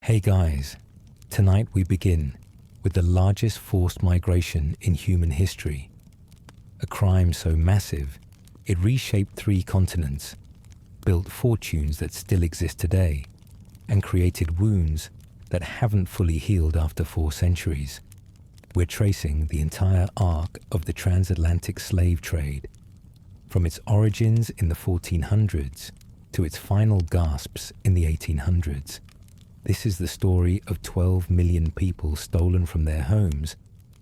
Hey guys, tonight we begin with the largest forced migration in human history. A crime so massive, it reshaped 3 continents, built fortunes that still exist today, and created wounds that haven't fully healed after 4 centuries. We're tracing the entire arc of the transatlantic slave trade, from its origins in the 1400s to its final gasps in the 1800s. This is the story of 12 million people stolen from their homes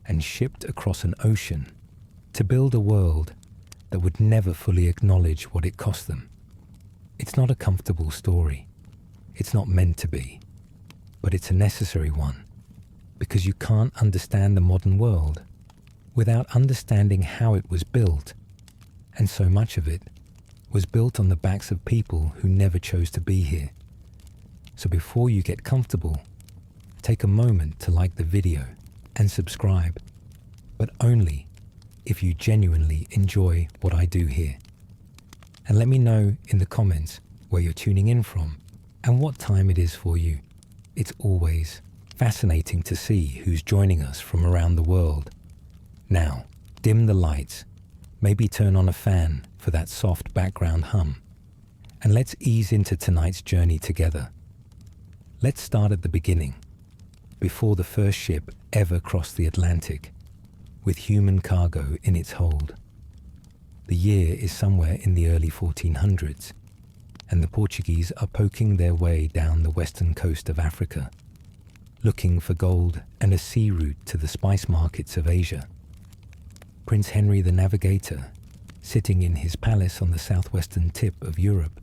and shipped across an ocean to build a world that would never fully acknowledge what it cost them. It's not a comfortable story. It's not meant to be. But it's a necessary one, because you can't understand the modern world without understanding how it was built, and so much of it was built on the backs of people who never chose to be here. So before you get comfortable, take a moment to like the video and subscribe, but only if you genuinely enjoy what I do here. And let me know in the comments where you're tuning in from and what time it is for you. It's always fascinating to see who's joining us from around the world. Now, dim the lights, maybe turn on a fan for that soft background hum, and let's ease into tonight's journey together. Let's start at the beginning, before the first ship ever crossed the Atlantic, with human cargo in its hold. The year is somewhere in the early 1400s, and the Portuguese are poking their way down the western coast of Africa, looking for gold and a sea route to the spice markets of Asia. Prince Henry the Navigator, sitting in his palace on the southwestern tip of Europe,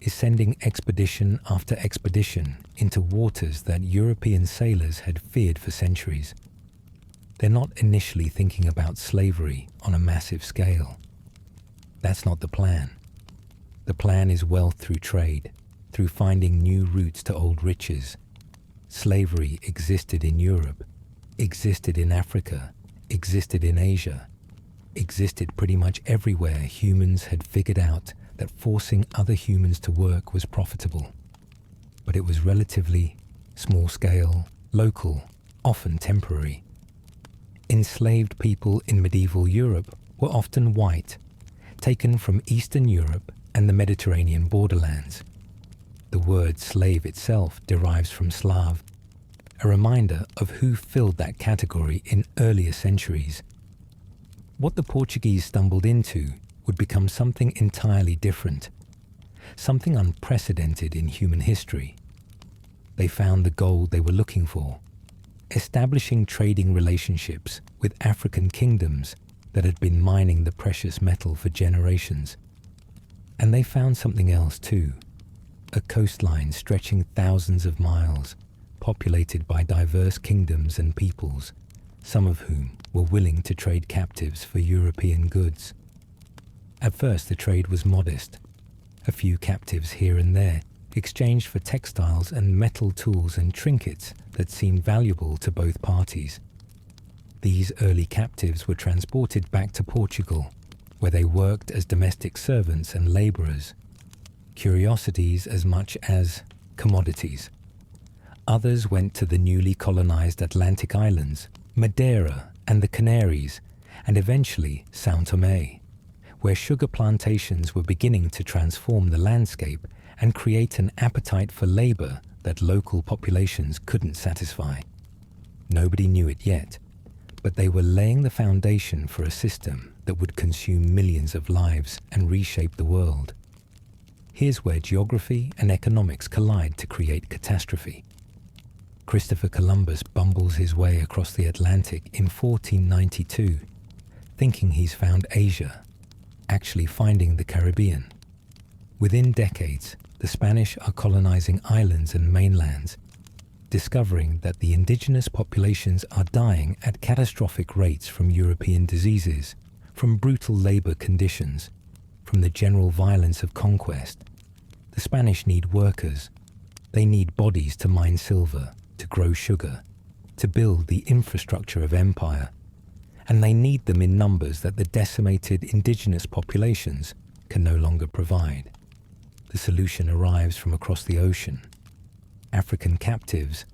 is sending expedition after expedition into waters that European sailors had feared for centuries. They're not initially thinking about slavery on a massive scale. That's not the plan. The plan is wealth through trade, through finding new routes to old riches. Slavery existed in Europe, existed in Africa, existed in Asia, existed pretty much everywhere humans had figured out that forcing other humans to work was profitable. But it was relatively small scale, local, often temporary. Enslaved people in medieval Europe were often white, taken from Eastern Europe and the Mediterranean borderlands. The word slave itself derives from Slav, a reminder of who filled that category in earlier centuries. What the Portuguese stumbled into would become something entirely different, something unprecedented in human history. They found the gold they were looking for, establishing trading relationships with African kingdoms that had been mining the precious metal for generations. And they found something else too, a coastline stretching thousands of miles, populated by diverse kingdoms and peoples, some of whom were willing to trade captives for European goods. At first the trade was modest, a few captives here and there, exchanged for textiles and metal tools and trinkets that seemed valuable to both parties. These early captives were transported back to Portugal, where they worked as domestic servants and laborers, curiosities as much as commodities. Others went to the newly colonized Atlantic islands, Madeira and the Canaries, and eventually São Tomé, where sugar plantations were beginning to transform the landscape and create an appetite for labor that local populations couldn't satisfy. Nobody knew it yet, but they were laying the foundation for a system that would consume millions of lives and reshape the world. Here's where geography and economics collide to create catastrophe. Christopher Columbus bumbles his way across the Atlantic in 1492, thinking he's found Asia, actually finding the Caribbean. Within decades, the Spanish are colonizing islands and mainlands, discovering that the indigenous populations are dying at catastrophic rates from European diseases, from brutal labor conditions, from the general violence of conquest. The Spanish need workers. They need bodies to mine silver, to grow sugar, to build the infrastructure of empire. And they need them in numbers that the decimated indigenous populations can no longer provide. The solution arrives from across the ocean. African captives,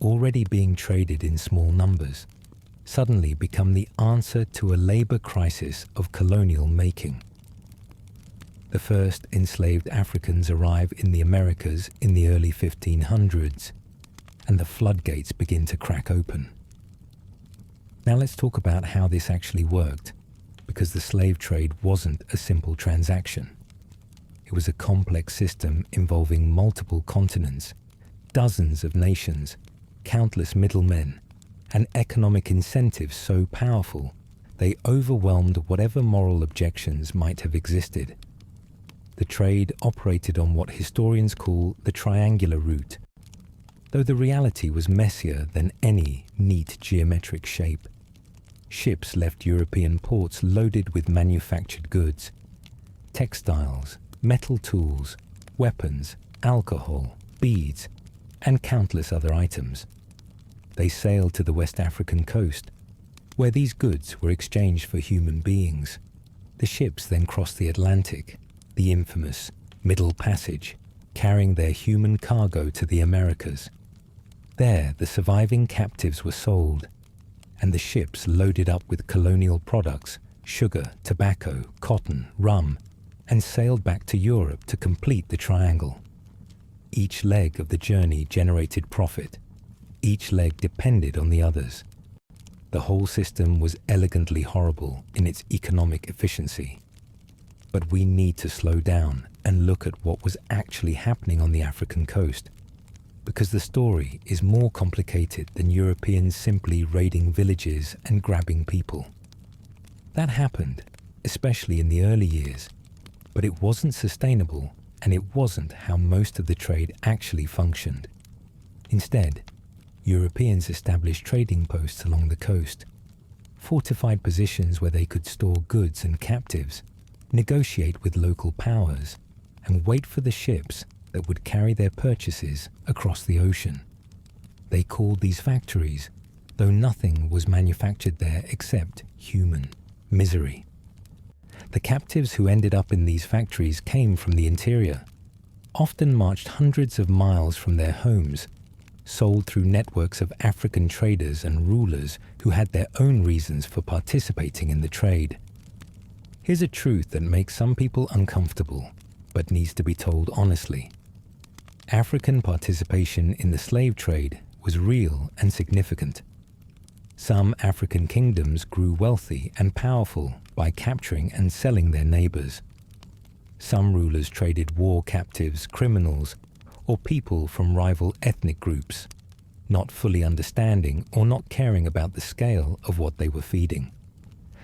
already being traded in small numbers, suddenly become the answer to a labor crisis of colonial making. The first enslaved Africans arrive in the Americas in the early 1500s, and the floodgates begin to crack open. Now let's talk about how this actually worked, because the slave trade wasn't a simple transaction. It was a complex system involving multiple continents, dozens of nations, countless middlemen, and economic incentives so powerful they overwhelmed whatever moral objections might have existed. The trade operated on what historians call the triangular route, though the reality was messier than any neat geometric shape. Ships left European ports loaded with manufactured goods, textiles, metal tools, weapons, alcohol, beads, and countless other items. They sailed to the West African coast, where these goods were exchanged for human beings. The ships then crossed the Atlantic, the infamous Middle Passage, carrying their human cargo to the Americas. There, the surviving captives were sold, and the ships loaded up with colonial products, sugar, tobacco, cotton, rum, and sailed back to Europe to complete the triangle. Each leg of the journey generated profit. Each leg depended on the others. The whole system was elegantly horrible in its economic efficiency. But we need to slow down and look at what was actually happening on the African coast, because the story is more complicated than Europeans simply raiding villages and grabbing people. That happened, especially in the early years, but it wasn't sustainable, and it wasn't how most of the trade actually functioned. Instead, Europeans established trading posts along the coast, fortified positions where they could store goods and captives, negotiate with local powers, and wait for the ships that would carry their purchases across the ocean. They called these factories, though nothing was manufactured there except human misery. The captives who ended up in these factories came from the interior, often marched hundreds of miles from their homes, sold through networks of African traders and rulers who had their own reasons for participating in the trade. Here's a truth that makes some people uncomfortable, but needs to be told honestly. African participation in the slave trade was real and significant. Some African kingdoms grew wealthy and powerful by capturing and selling their neighbors. Some rulers traded war captives, criminals, or people from rival ethnic groups, not fully understanding or not caring about the scale of what they were feeding.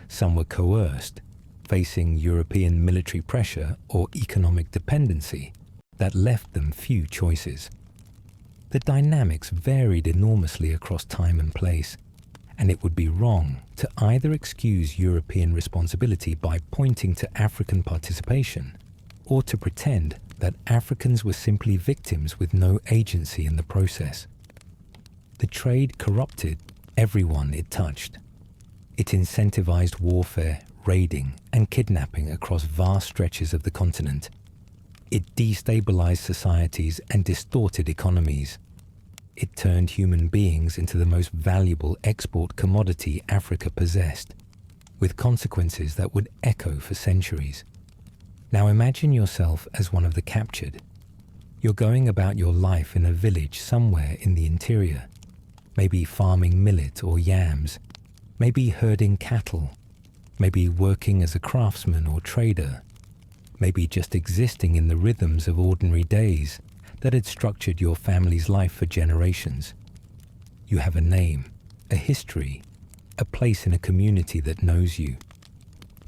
Some were coerced, facing European military pressure or economic dependency that left them few choices. The dynamics varied enormously across time and place, and it would be wrong to either excuse European responsibility by pointing to African participation, or to pretend that Africans were simply victims with no agency in the process. The trade corrupted everyone it touched. It incentivized warfare, raiding, and kidnapping across vast stretches of the continent. It destabilized societies and distorted economies. It turned human beings into the most valuable export commodity Africa possessed, with consequences that would echo for centuries. Now imagine yourself as one of the captured. You're going about your life in a village somewhere in the interior, maybe farming millet or yams, maybe herding cattle, maybe working as a craftsman or trader, maybe just existing in the rhythms of ordinary days that had structured your family's life for generations. You have a name, a history, a place in a community that knows you.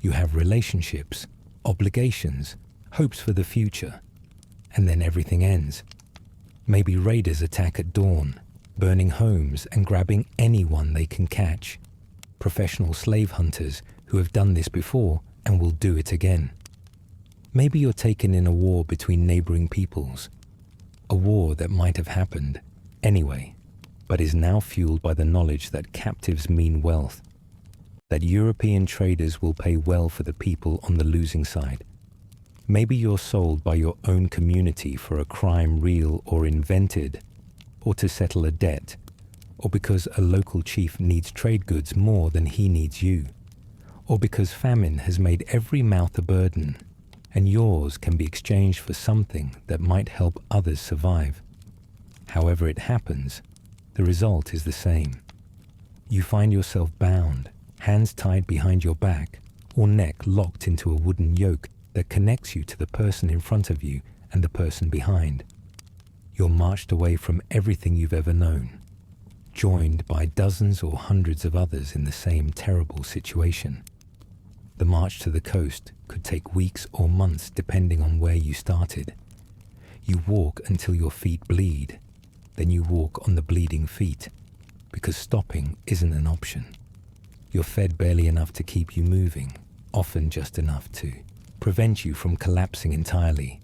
You have relationships, obligations, hopes for the future, and then everything ends. Maybe raiders attack at dawn, burning homes and grabbing anyone they can catch. Professional slave hunters who have done this before and will do it again. Maybe you're taken in a war between neighboring peoples, a war that might have happened anyway, but is now fueled by the knowledge that captives mean wealth, that European traders will pay well for the people on the losing side. Maybe you're sold by your own community for a crime real or invented, or to settle a debt, or because a local chief needs trade goods more than he needs you, or because famine has made every mouth a burden, and yours can be exchanged for something that might help others survive. However it happens, the result is the same. You find yourself bound, hands tied behind your back, or neck locked into a wooden yoke that connects you to the person in front of you and the person behind. You're marched away from everything you've ever known, joined by dozens or hundreds of others in the same terrible situation. The march to the coast could take weeks or months depending on where you started. You walk until your feet bleed, then you walk on the bleeding feet, because stopping isn't an option. You're fed barely enough to keep you moving, often just enough to prevent you from collapsing entirely.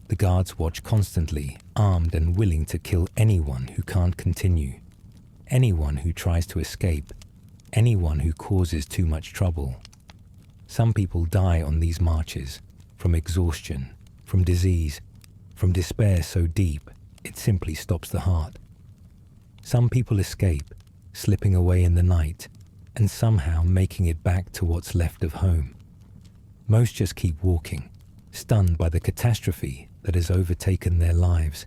The guards watch constantly, armed and willing to kill anyone who can't continue, anyone who tries to escape, anyone who causes too much trouble. Some people die on these marches, from exhaustion, from disease, from despair so deep it simply stops the heart. Some people escape, slipping away in the night, and somehow making it back to what's left of home. Most just keep walking, stunned by the catastrophe that has overtaken their lives,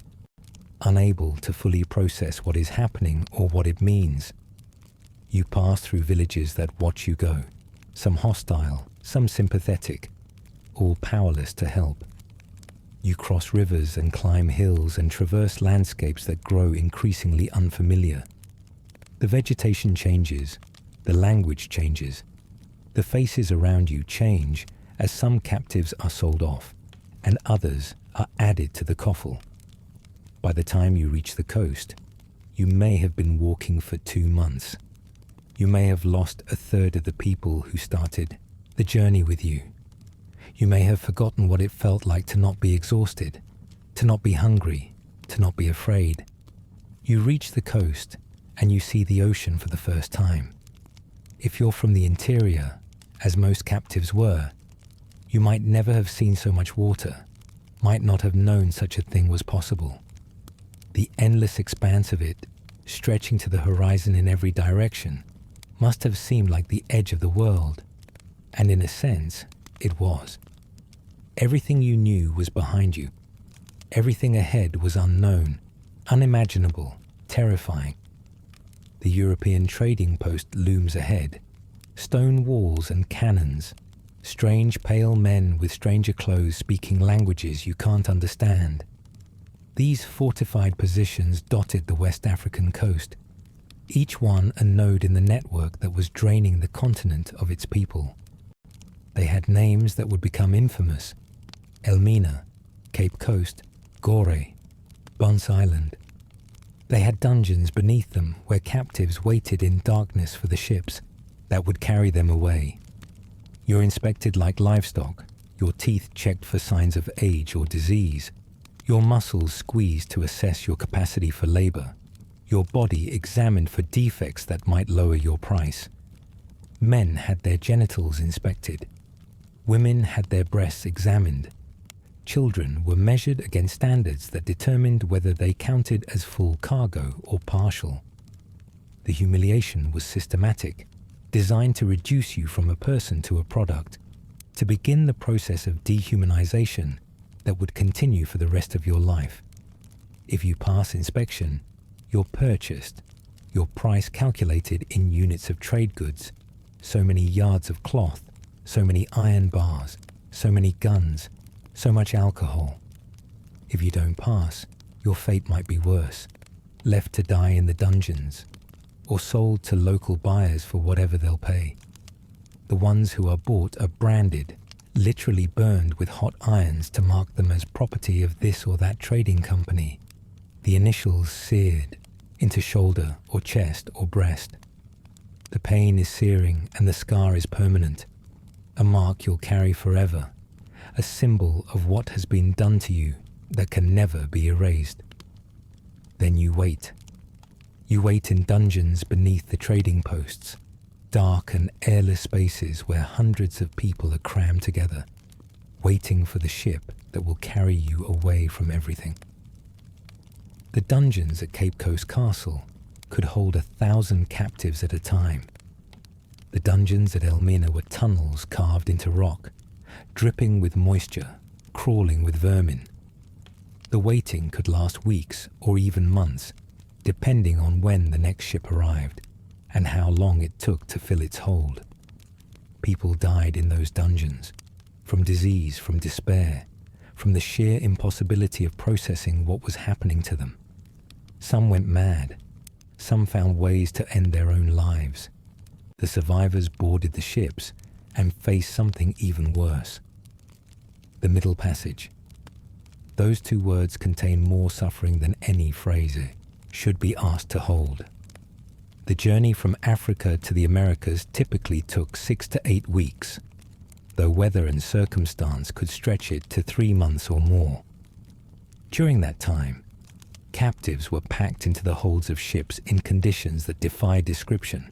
unable to fully process what is happening or what it means. You pass through villages that watch you go, some hostile, some sympathetic, all powerless to help. You cross rivers and climb hills and traverse landscapes that grow increasingly unfamiliar. The vegetation changes, the language changes, the faces around you change as some captives are sold off and others are added to the coffle. By the time you reach the coast, you may have been walking for 2 months. You may have lost a third of the people who started the journey with you. You may have forgotten what it felt like to not be exhausted, to not be hungry, to not be afraid. You reach the coast and you see the ocean for the first time. If you're from the interior, as most captives were, you might never have seen so much water, might not have known such a thing was possible. The endless expanse of it, stretching to the horizon in every direction, must have seemed like the edge of the world, and in a sense, it was. Everything you knew was behind you. Everything ahead was unknown, unimaginable, terrifying. The European trading post looms ahead. Stone walls and cannons. Strange pale men with stranger clothes speaking languages you can't understand. These fortified positions dotted the West African coast, each one a node in the network that was draining the continent of its people. They had names that would become infamous: Elmina, Cape Coast, Gore, Bunce Island. They had dungeons beneath them where captives waited in darkness for the ships that would carry them away. You're inspected like livestock, your teeth checked for signs of age or disease, your muscles squeezed to assess your capacity for labor, your body examined for defects that might lower your price. Men had their genitals inspected. Women had their breasts examined. Children were measured against standards that determined whether they counted as full cargo or partial. The humiliation was systematic, designed to reduce you from a person to a product, to begin the process of dehumanization that would continue for the rest of your life. If you pass inspection, you're purchased, your price calculated in units of trade goods, so many yards of cloth, so many iron bars, so many guns, so much alcohol. If you don't pass, your fate might be worse, left to die in the dungeons, or sold to local buyers for whatever they'll pay. The ones who are bought are branded, literally burned with hot irons to mark them as property of this or that trading company, the initials seared into shoulder or chest or breast. The pain is searing and the scar is permanent, a mark you'll carry forever, a symbol of what has been done to you that can never be erased. Then you wait. You wait in dungeons beneath the trading posts, dark and airless spaces where hundreds of people are crammed together, waiting for the ship that will carry you away from everything. The dungeons at Cape Coast Castle could hold 1,000 captives at a time. The dungeons at Elmina were tunnels carved into rock, dripping with moisture, crawling with vermin. The waiting could last weeks or even months, depending on when the next ship arrived and how long it took to fill its hold. People died in those dungeons, from disease, from despair, from the sheer impossibility of processing what was happening to them. Some went mad. Some found ways to end their own lives. The survivors boarded the ships and faced something even worse. The Middle Passage. Those two words contain more suffering than any phrase should be asked to hold. The journey from Africa to the Americas typically took 6 to 8 weeks, though weather and circumstance could stretch it to 3 months or more. During that time, captives were packed into the holds of ships in conditions that defy description.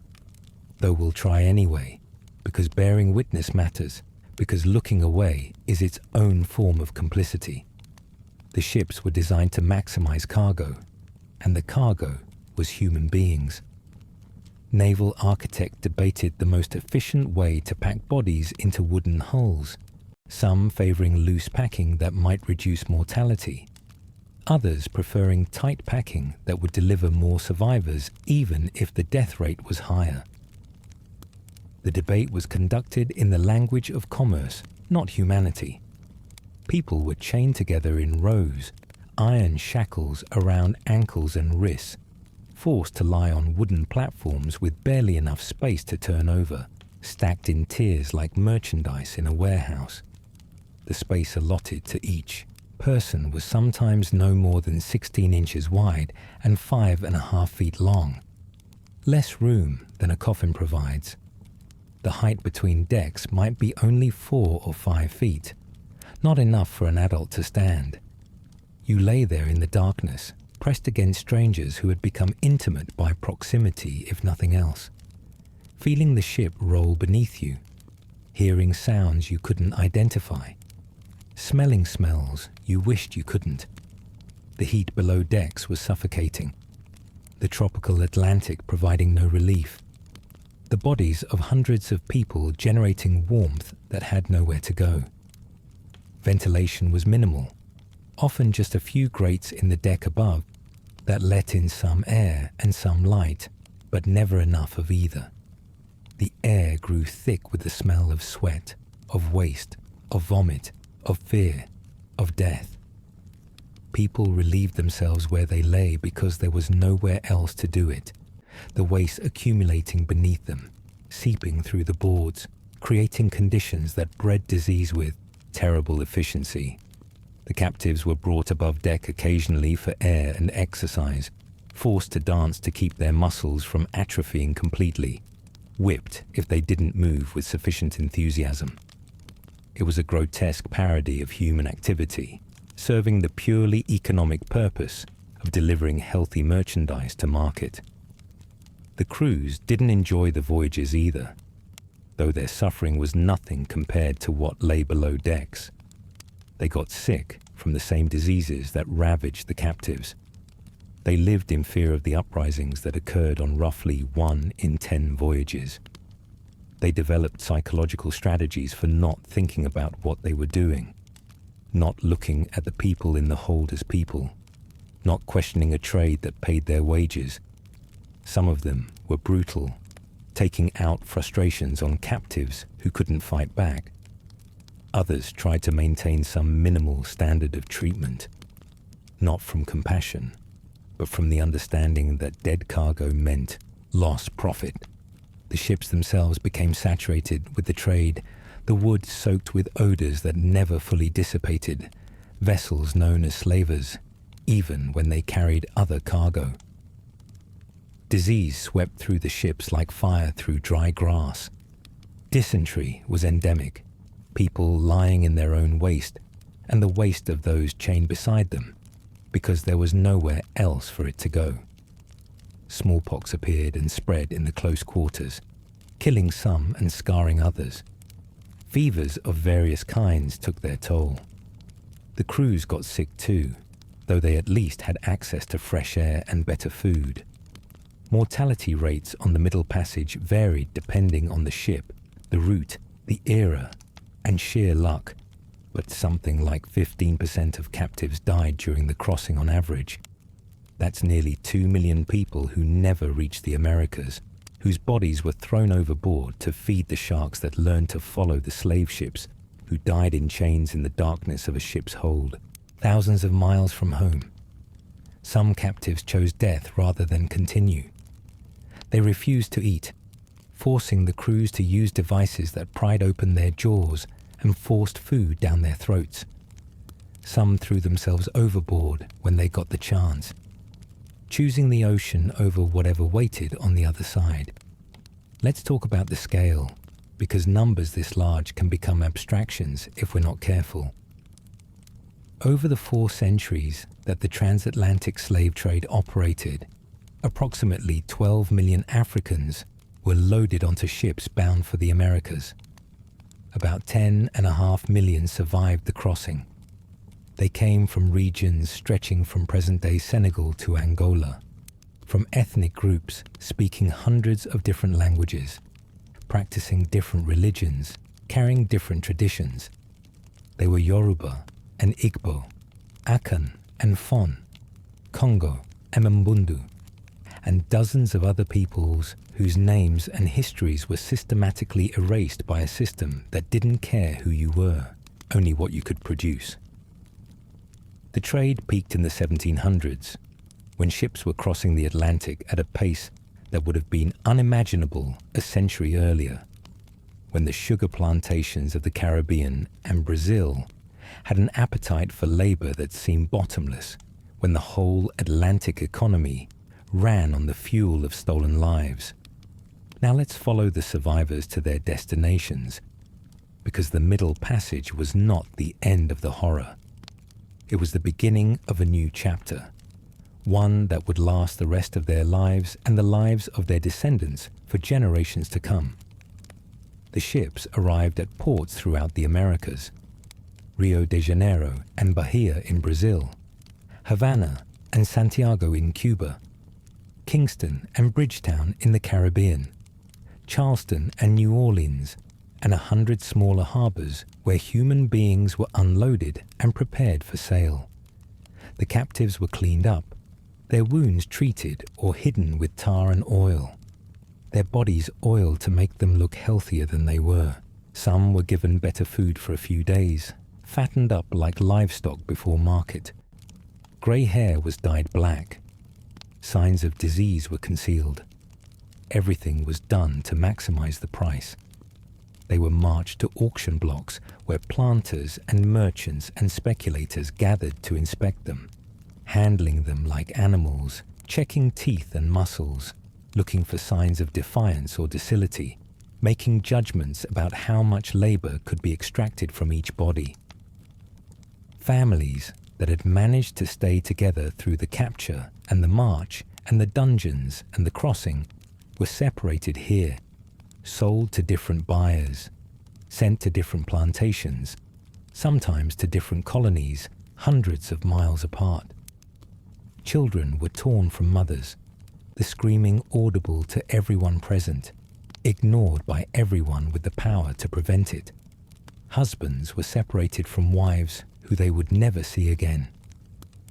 Though we'll try anyway, because bearing witness matters, because looking away is its own form of complicity. The ships were designed to maximize cargo, and the cargo was human beings. Naval architects debated the most efficient way to pack bodies into wooden hulls, some favoring loose packing that might reduce mortality, others preferring tight packing that would deliver more survivors even if the death rate was higher. The debate was conducted in the language of commerce, not humanity. People were chained together in rows, iron shackles around ankles and wrists, forced to lie on wooden platforms with barely enough space to turn over, stacked in tiers like merchandise in a warehouse. The space allotted to each person was sometimes no more than 16 inches wide and 5.5 feet long. Less room than a coffin provides. The height between decks might be only 4 or 5 feet, not enough for an adult to stand. You lay there in the darkness, pressed against strangers who had become intimate by proximity, if nothing else, feeling the ship roll beneath you, hearing sounds you couldn't identify, smelling smells you wished you couldn't. The heat below decks was suffocating, the tropical Atlantic providing no relief, the bodies of hundreds of people generating warmth that had nowhere to go. Ventilation was minimal, often just a few grates in the deck above that let in some air and some light, but never enough of either. The air grew thick with the smell of sweat, of waste, of vomit, of fear, of death. People relieved themselves where they lay because there was nowhere else to do it, the waste accumulating beneath them, seeping through the boards, creating conditions that bred disease with terrible efficiency. The captives were brought above deck occasionally for air and exercise, forced to dance to keep their muscles from atrophying completely, whipped if they didn't move with sufficient enthusiasm. It was a grotesque parody of human activity, serving the purely economic purpose of delivering healthy merchandise to market. The crews didn't enjoy the voyages either, though their suffering was nothing compared to what lay below decks. They got sick from the same diseases that ravaged the captives. They lived in fear of the uprisings that occurred on roughly 1 in 10 voyages. They developed psychological strategies for not thinking about what they were doing, not looking at the people in the hold as people, not questioning a trade that paid their wages. Some of them were brutal, taking out frustrations on captives who couldn't fight back. Others tried to maintain some minimal standard of treatment, not from compassion, but from the understanding that dead cargo meant lost profit. The ships themselves became saturated with the trade, the wood soaked with odors that never fully dissipated, vessels known as slavers, even when they carried other cargo. Disease swept through the ships like fire through dry grass. Dysentery was endemic, people lying in their own waste, and the waste of those chained beside them, because there was nowhere else for it to go. Smallpox appeared and spread in the close quarters, killing some and scarring others. Fevers of various kinds took their toll. The crews got sick too, though they at least had access to fresh air and better food. Mortality rates on the Middle Passage varied depending on the ship, the route, the era, and sheer luck, but something like 15% of captives died during the crossing on average. That's nearly 2 million people who never reached the Americas, whose bodies were thrown overboard to feed the sharks that learned to follow the slave ships, who died in chains in the darkness of a ship's hold, thousands of miles from home. Some captives chose death rather than continue. They refused to eat, forcing the crews to use devices that pried open their jaws and forced food down their throats. Some threw themselves overboard when they got the chance, choosing the ocean over whatever waited on the other side. Let's talk about the scale, because numbers this large can become abstractions if we're not careful. Over the 4 centuries that the transatlantic slave trade operated, approximately 12 million Africans were loaded onto ships bound for the Americas. About 10.5 million survived the crossing. They came from regions stretching from present-day Senegal to Angola, from ethnic groups speaking hundreds of different languages, practicing different religions, carrying different traditions. They were Yoruba and Igbo, Akan and Fon, Congo and Mbundu, and dozens of other peoples whose names and histories were systematically erased by a system that didn't care who you were, only what you could produce. The trade peaked in the 1700s, when ships were crossing the Atlantic at a pace that would have been unimaginable a century earlier, when the sugar plantations of the Caribbean and Brazil had an appetite for labor that seemed bottomless, when the whole Atlantic economy ran on the fuel of stolen lives. Now let's follow the survivors to their destinations, because the Middle Passage was not the end of the horror. It was the beginning of a new chapter, one that would last the rest of their lives and the lives of their descendants for generations to come. The ships arrived at ports throughout the Americas: Rio de Janeiro and Bahia in Brazil, Havana and Santiago in Cuba, Kingston and Bridgetown in the Caribbean, Charleston and New Orleans, and 100 smaller harbors where human beings were unloaded and prepared for sale. The captives were cleaned up, their wounds treated or hidden with tar and oil, their bodies oiled to make them look healthier than they were. Some were given better food for a few days, fattened up like livestock before market. Grey hair was dyed black. Signs of disease were concealed. Everything was done to maximize the price. They were marched to auction blocks where planters and merchants and speculators gathered to inspect them, handling them like animals, checking teeth and muscles, looking for signs of defiance or docility, making judgments about how much labor could be extracted from each body. Families that had managed to stay together through the capture and the march and the dungeons and the crossing were separated here, sold to different buyers, sent to different plantations, sometimes to different colonies hundreds of miles apart. Children were torn from mothers, the screaming audible to everyone present, ignored by everyone with the power to prevent it. Husbands were separated from wives who they would never see again.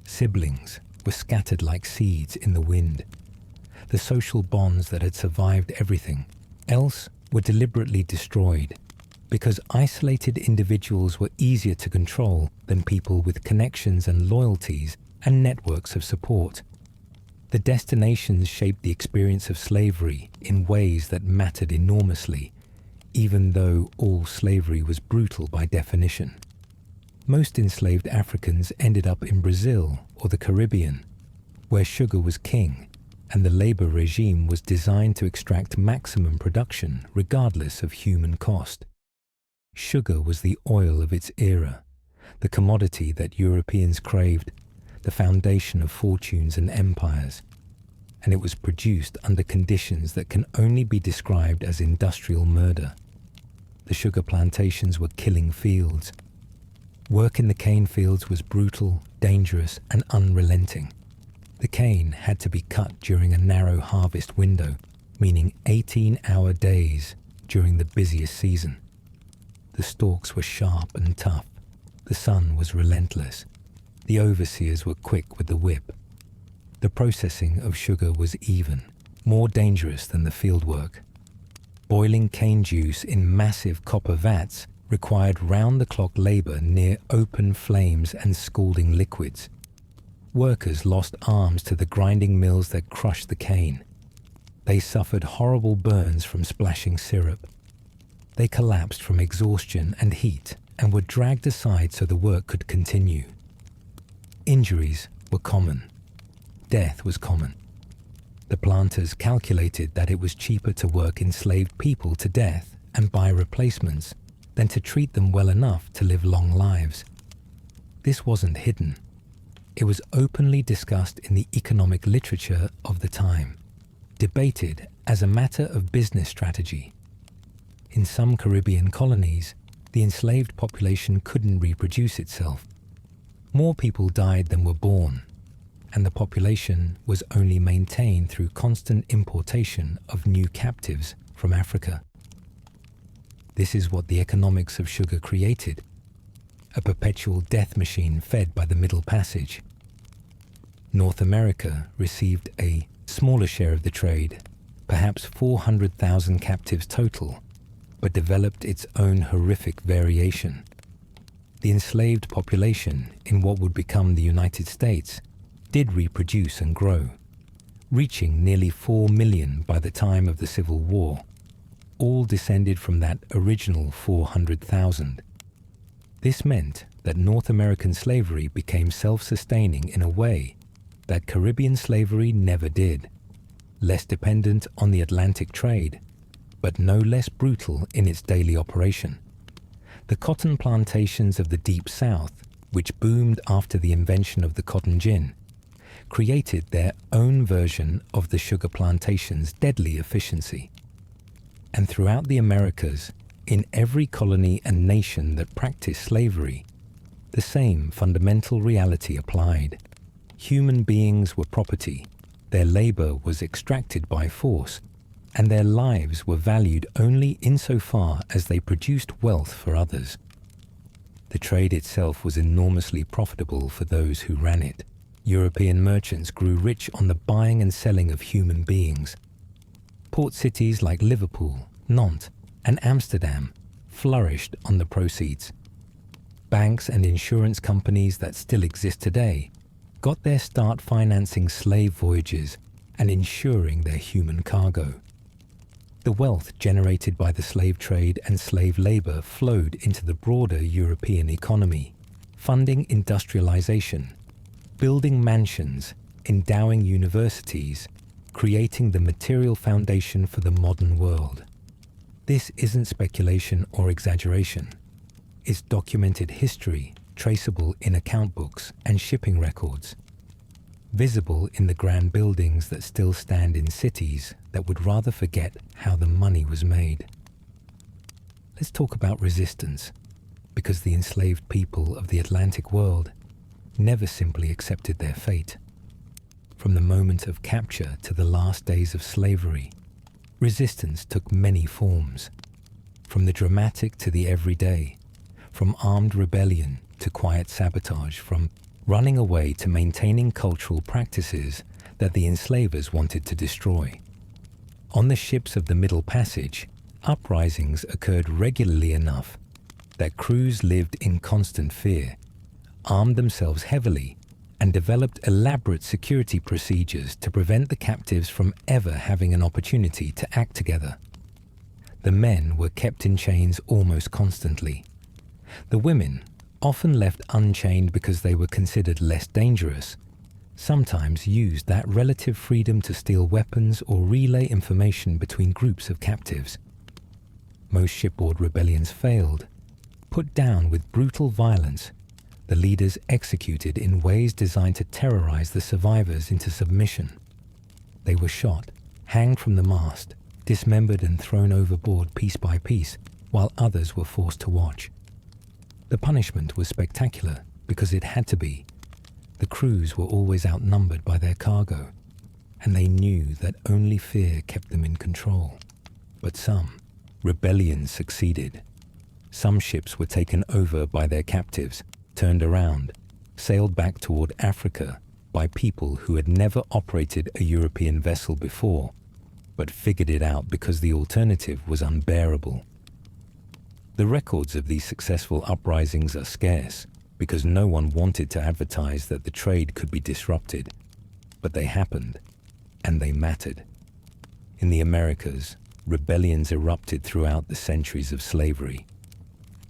Siblings were scattered like seeds in the wind. The social bonds that had survived everything else were deliberately destroyed, because isolated individuals were easier to control than people with connections and loyalties and networks of support. The destinations shaped the experience of slavery in ways that mattered enormously, even though all slavery was brutal by definition. Most enslaved Africans ended up in Brazil or the Caribbean, where sugar was king, and the labor regime was designed to extract maximum production regardless of human cost. Sugar was the oil of its era, the commodity that Europeans craved, the foundation of fortunes and empires, and it was produced under conditions that can only be described as industrial murder. The sugar plantations were killing fields. Work in the cane fields was brutal, dangerous, and unrelenting. The cane had to be cut during a narrow harvest window, meaning 18-hour days during the busiest season. The stalks were sharp and tough. The sun was relentless. The overseers were quick with the whip. The processing of sugar was even, more dangerous than the fieldwork. Boiling cane juice in massive copper vats required round-the-clock labor near open flames and scalding liquids. Workers lost arms to the grinding mills that crushed the cane. They suffered horrible burns from splashing syrup. They collapsed from exhaustion and heat and were dragged aside so the work could continue. Injuries were common. Death was common. The planters calculated that it was cheaper to work enslaved people to death and buy replacements than to treat them well enough to live long lives. This wasn't hidden. It was openly discussed in the economic literature of the time, debated as a matter of business strategy. In some Caribbean colonies, the enslaved population couldn't reproduce itself. More people died than were born, and the population was only maintained through constant importation of new captives from Africa. This is what the economics of sugar created, a perpetual death machine fed by the Middle Passage. North America received a smaller share of the trade, perhaps 400,000 captives total, but developed its own horrific variation. The enslaved population in what would become the United States did reproduce and grow, reaching nearly 4 million by the time of the Civil War, all descended from that original 400,000. This meant that North American slavery became self-sustaining in a way that Caribbean slavery never did, less dependent on the Atlantic trade, but no less brutal in its daily operation. The cotton plantations of the Deep South, which boomed after the invention of the cotton gin, created their own version of the sugar plantation's deadly efficiency. And throughout the Americas, in every colony and nation that practiced slavery, the same fundamental reality applied. Human beings were property, their labor was extracted by force, and their lives were valued only insofar as they produced wealth for others. The trade itself was enormously profitable for those who ran it. European merchants grew rich on the buying and selling of human beings. Port cities like Liverpool, Nantes, and Amsterdam flourished on the proceeds. Banks and insurance companies that still exist today got their start financing slave voyages and insuring their human cargo. The wealth generated by the slave trade and slave labor flowed into the broader European economy, funding industrialization, building mansions, endowing universities, creating the material foundation for the modern world. This isn't speculation or exaggeration. It's documented history, traceable in account books and shipping records, visible in the grand buildings that still stand in cities that would rather forget how the money was made. Let's talk about resistance, because the enslaved people of the Atlantic world never simply accepted their fate. From the moment of capture to the last days of slavery, resistance took many forms, from the dramatic to the everyday, from armed rebellion to quiet sabotage, from running away to maintaining cultural practices that the enslavers wanted to destroy. On the ships of the Middle Passage, uprisings occurred regularly enough that crews lived in constant fear, armed themselves heavily, and developed elaborate security procedures to prevent the captives from ever having an opportunity to act together. The men were kept in chains almost constantly. The women, often left unchained because they were considered less dangerous, sometimes used that relative freedom to steal weapons or relay information between groups of captives. Most shipboard rebellions failed. Put down with brutal violence, the leaders executed in ways designed to terrorize the survivors into submission. They were shot, hanged from the mast, dismembered and thrown overboard piece by piece, while others were forced to watch. The punishment was spectacular because it had to be. The crews were always outnumbered by their cargo, and they knew that only fear kept them in control. But some rebellions succeeded. Some ships were taken over by their captives, turned around, sailed back toward Africa by people who had never operated a European vessel before, but figured it out because the alternative was unbearable. The records of these successful uprisings are scarce because no one wanted to advertise that the trade could be disrupted, but they happened, and they mattered. In the Americas, rebellions erupted throughout the centuries of slavery.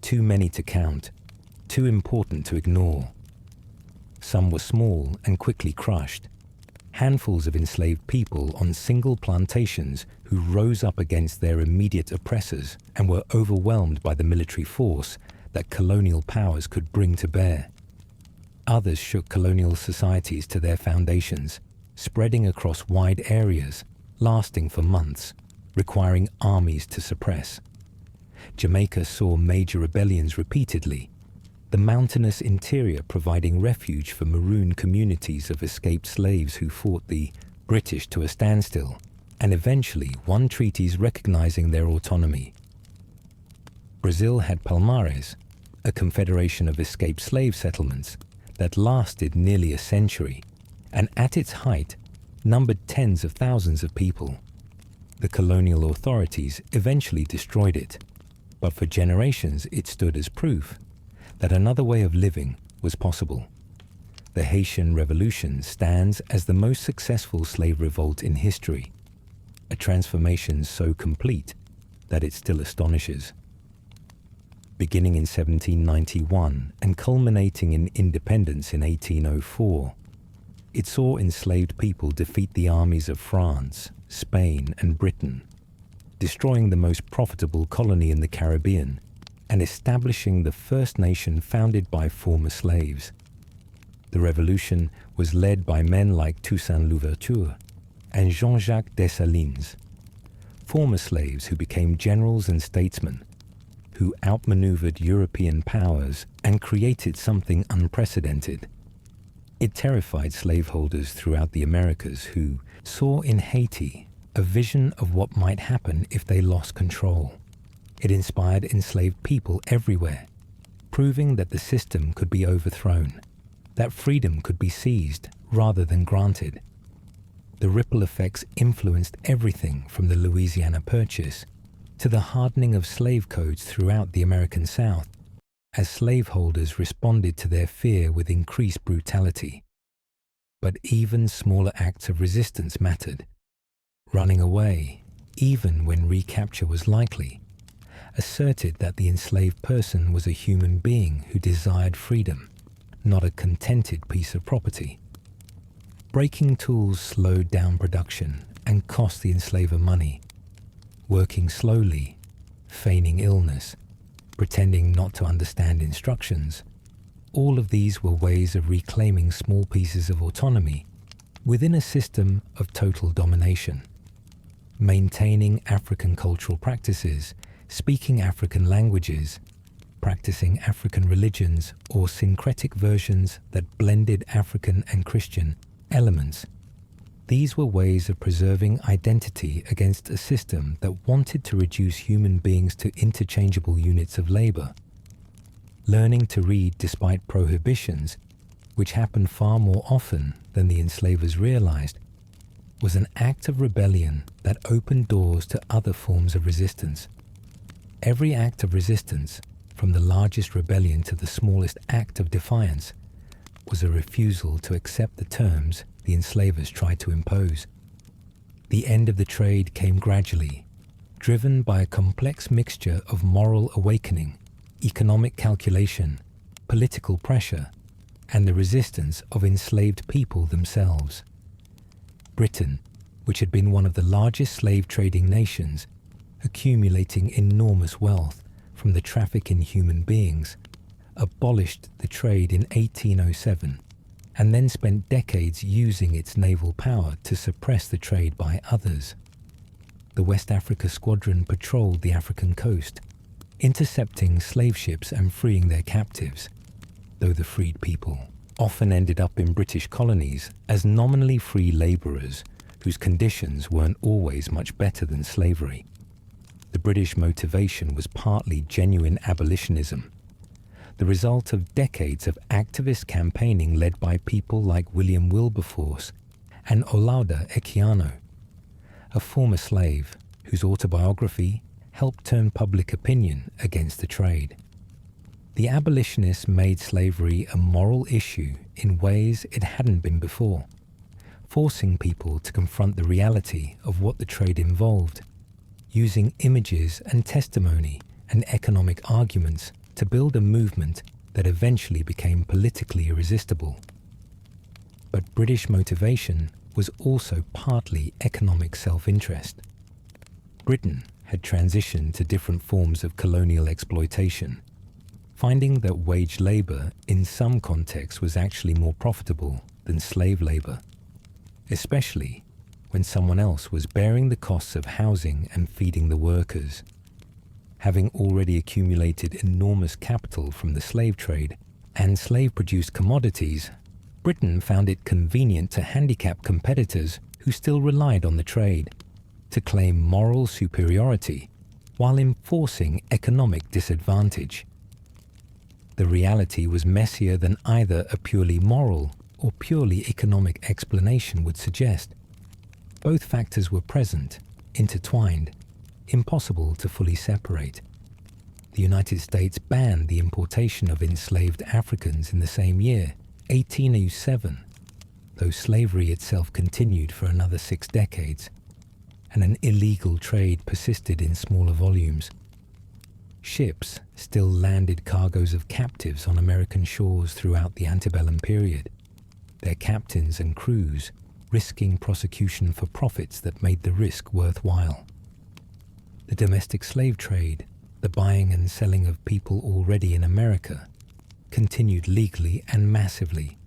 Too many to count, too important to ignore. Some were small and quickly crushed. Handfuls of enslaved people on single plantations who rose up against their immediate oppressors and were overwhelmed by the military force that colonial powers could bring to bear. Others shook colonial societies to their foundations, spreading across wide areas, lasting for months, requiring armies to suppress. Jamaica saw major rebellions repeatedly, the mountainous interior providing refuge for maroon communities of escaped slaves who fought the British to a standstill, and eventually won treaties recognizing their autonomy. Brazil had Palmares, a confederation of escaped slave settlements that lasted nearly a century, and at its height numbered tens of thousands of people. The colonial authorities eventually destroyed it, but for generations it stood as proof that another way of living was possible. The Haitian Revolution stands as the most successful slave revolt in history, a transformation so complete that it still astonishes. Beginning in 1791 and culminating in independence in 1804, it saw enslaved people defeat the armies of France, Spain, and Britain, destroying the most profitable colony in the Caribbean and establishing the first nation founded by former slaves. The revolution was led by men like Toussaint Louverture and Jean-Jacques Dessalines, former slaves who became generals and statesmen, who outmaneuvered European powers and created something unprecedented. It terrified slaveholders throughout the Americas who saw in Haiti a vision of what might happen if they lost control. It inspired enslaved people everywhere, proving that the system could be overthrown, that freedom could be seized rather than granted. The ripple effects influenced everything from the Louisiana Purchase to the hardening of slave codes throughout the American South, as slaveholders responded to their fear with increased brutality. But even smaller acts of resistance mattered. Running away, even when recapture was likely, asserted that the enslaved person was a human being who desired freedom, not a contented piece of property. Breaking tools slowed down production and cost the enslaver money. Working slowly, feigning illness, pretending not to understand instructions, all of these were ways of reclaiming small pieces of autonomy within a system of total domination. Maintaining African cultural practices, speaking African languages, practicing African religions or syncretic versions that blended African and Christian elements. These were ways of preserving identity against a system that wanted to reduce human beings to interchangeable units of labor. Learning to read despite prohibitions, which happened far more often than the enslavers realized, was an act of rebellion that opened doors to other forms of resistance. Every act of resistance, from the largest rebellion to the smallest act of defiance, was a refusal to accept the terms the enslavers tried to impose. The end of the trade came gradually, driven by a complex mixture of moral awakening, economic calculation, political pressure, and the resistance of enslaved people themselves. Britain, which had been one of the largest slave trading nations, accumulating enormous wealth from the traffic in human beings, abolished the trade in 1807 and then spent decades using its naval power to suppress the trade by others. The West Africa Squadron patrolled the African coast, intercepting slave ships and freeing their captives, though the freed people often ended up in British colonies as nominally free labourers whose conditions weren't always much better than slavery. The British motivation was partly genuine abolitionism, the result of decades of activist campaigning led by people like William Wilberforce and Olaudah Equiano, a former slave whose autobiography helped turn public opinion against the trade. The abolitionists made slavery a moral issue in ways it hadn't been before, forcing people to confront the reality of what the trade involved, using images and testimony and economic arguments to build a movement that eventually became politically irresistible. But British motivation was also partly economic self-interest. Britain had transitioned to different forms of colonial exploitation, finding that wage labour in some contexts was actually more profitable than slave labour, especially when someone else was bearing the costs of housing and feeding the workers. Having already accumulated enormous capital from the slave trade and slave-produced commodities, Britain found it convenient to handicap competitors who still relied on the trade, to claim moral superiority while enforcing economic disadvantage. The reality was messier than either a purely moral or purely economic explanation would suggest. Both factors were present, intertwined, impossible to fully separate. The United States banned the importation of enslaved Africans in the same year, 1807, though slavery itself continued for another 6 decades, and an illegal trade persisted in smaller volumes. Ships still landed cargoes of captives on American shores throughout the antebellum period, their captains and crews risking prosecution for profits that made the risk worthwhile. The domestic slave trade, the buying and selling of people already in America, continued legally and massively,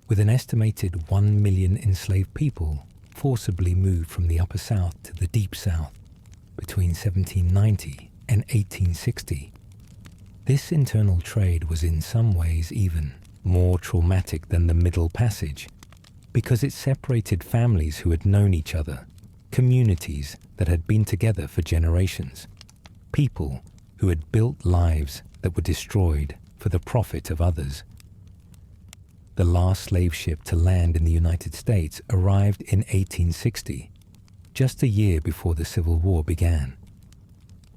with an estimated 1 million enslaved people forcibly moved from the Upper South to the Deep South between 1790 and 1860. This internal trade was in some ways even more traumatic than the Middle Passage, because it separated families who had known each other, communities that had been together for generations, people who had built lives that were destroyed for the profit of others. The last slave ship to land in the United States arrived in 1860, just a year before the Civil War began.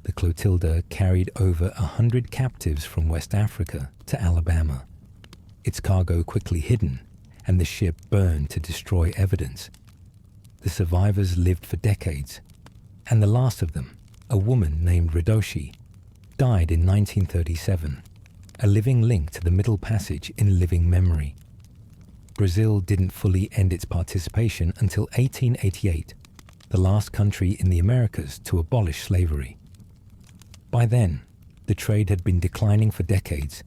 The Clotilda carried over 100 captives from West Africa to Alabama, its cargo quickly hidden and the ship burned to destroy evidence. The survivors lived for decades, and the last of them, a woman named Redoshi, died in 1937, a living link to the Middle Passage in living memory. Brazil didn't fully end its participation until 1888, the last country in the Americas to abolish slavery. By then, the trade had been declining for decades,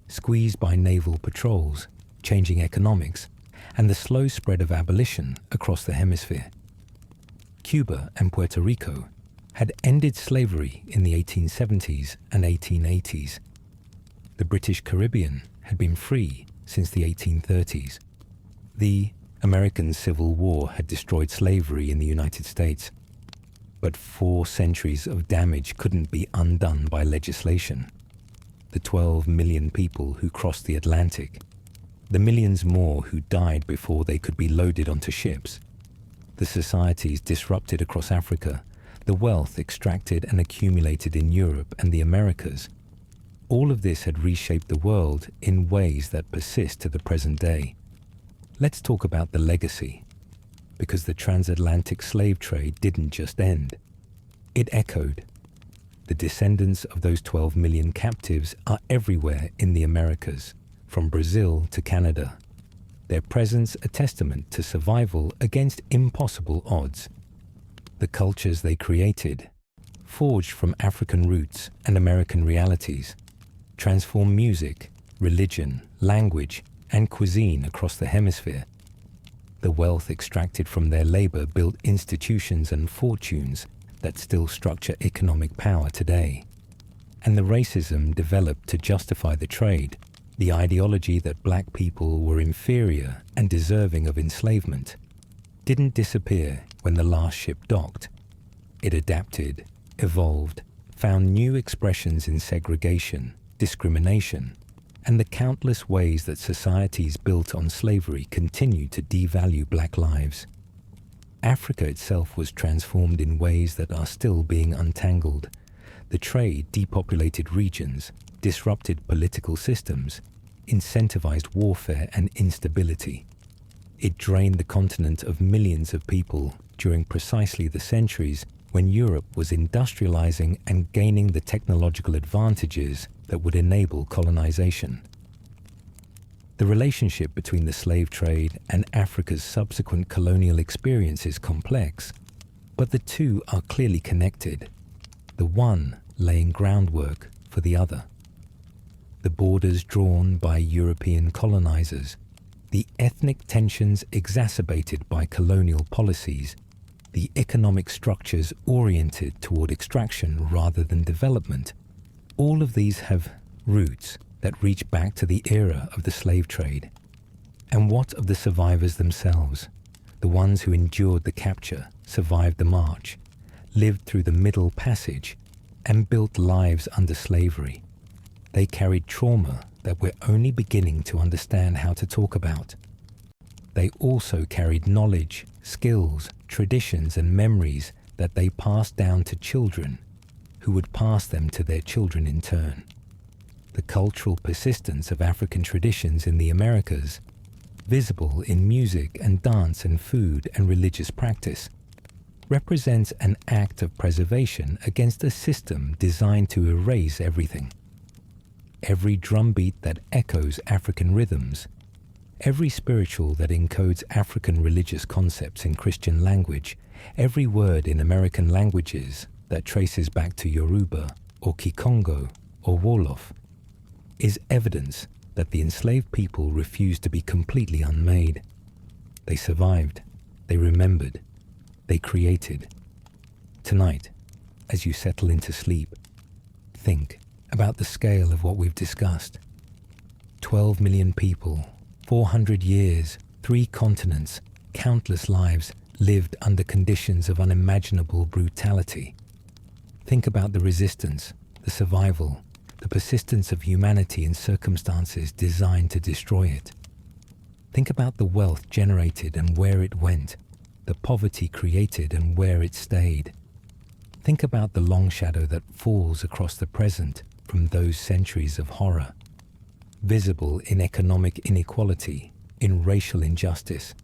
squeezed by naval patrols, changing economics, and the slow spread of abolition across the hemisphere. Cuba and Puerto Rico had ended slavery in the 1870s and 1880s. The British Caribbean had been free since the 1830s. The American Civil War had destroyed slavery in the United States, but 4 centuries of damage couldn't be undone by legislation. The 12 million people who crossed the Atlantic, the millions more who died before they could be loaded onto ships, the societies disrupted across Africa, the wealth extracted and accumulated in Europe and the Americas, all of this had reshaped the world in ways that persist to the present day. Let's talk about the legacy, because the transatlantic slave trade didn't just end. It echoed. The descendants of those 12 million captives are everywhere in the Americas, from Brazil to Canada. Their presence a testament to survival against impossible odds. The cultures they created, forged from African roots and American realities, transformed music, religion, language, and cuisine across the hemisphere. The wealth extracted from their labor built institutions and fortunes that still structure economic power today. and the racism developed to justify the trade, the ideology that black people were inferior and deserving of enslavement, didn't disappear when the last ship docked. It adapted, evolved, found new expressions in segregation, discrimination, and the countless ways that societies built on slavery continue to devalue black lives. Africa itself was transformed in ways that are still being untangled. The trade depopulated regions, disrupted political systems, incentivized warfare and instability. It drained the continent of millions of people during precisely the centuries when Europe was industrializing and gaining the technological advantages that would enable colonization. The relationship between the slave trade and Africa's subsequent colonial experience is complex, but the two are clearly connected, the one laying groundwork for the other. The borders drawn by European colonizers, the ethnic tensions exacerbated by colonial policies, the economic structures oriented toward extraction rather than development, all of these have roots that reach back to the era of the slave trade. And what of the survivors themselves, the ones who endured the capture, survived the march, lived through the Middle Passage, and built lives under slavery? They carried trauma that we're only beginning to understand how to talk about. They also carried knowledge, skills, traditions, and memories that they passed down to children, who would pass them to their children in turn. The cultural persistence of African traditions in the Americas, visible in music and dance and food and religious practice, represents an act of preservation against a system designed to erase everything. Every drumbeat that echoes African rhythms, every spiritual that encodes African religious concepts in Christian language, every word in American languages that traces back to Yoruba or Kikongo or Wolof, is evidence that the enslaved people refused to be completely unmade. They survived, they remembered, they created. Tonight, as you settle into sleep, think about the scale of what we've discussed. 12 million people, 400 years, 3 continents, countless lives lived under conditions of unimaginable brutality. Think about the resistance, the survival, the persistence of humanity in circumstances designed to destroy it. Think about the wealth generated and where it went, the poverty created and where it stayed. Think about the long shadow that falls across the present from those centuries of horror, visible in economic inequality, in racial injustice,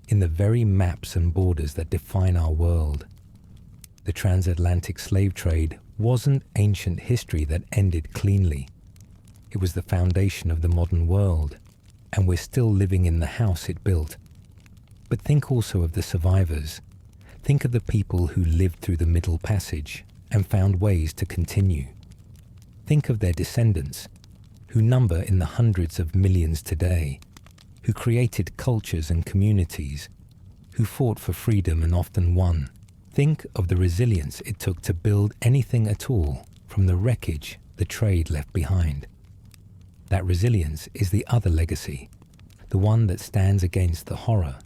in the very maps and borders that define our world. The transatlantic slave trade wasn't ancient history that ended cleanly. It was the foundation of the modern world, and we're still living in the house it built. But think also of the survivors. Think of the people who lived through the Middle Passage and found ways to continue. Think of their descendants, who number in the hundreds of millions today, who created cultures and communities, who fought for freedom and often won. Think of the resilience it took to build anything at all from the wreckage the trade left behind. That resilience is the other legacy, the one that stands against the horror,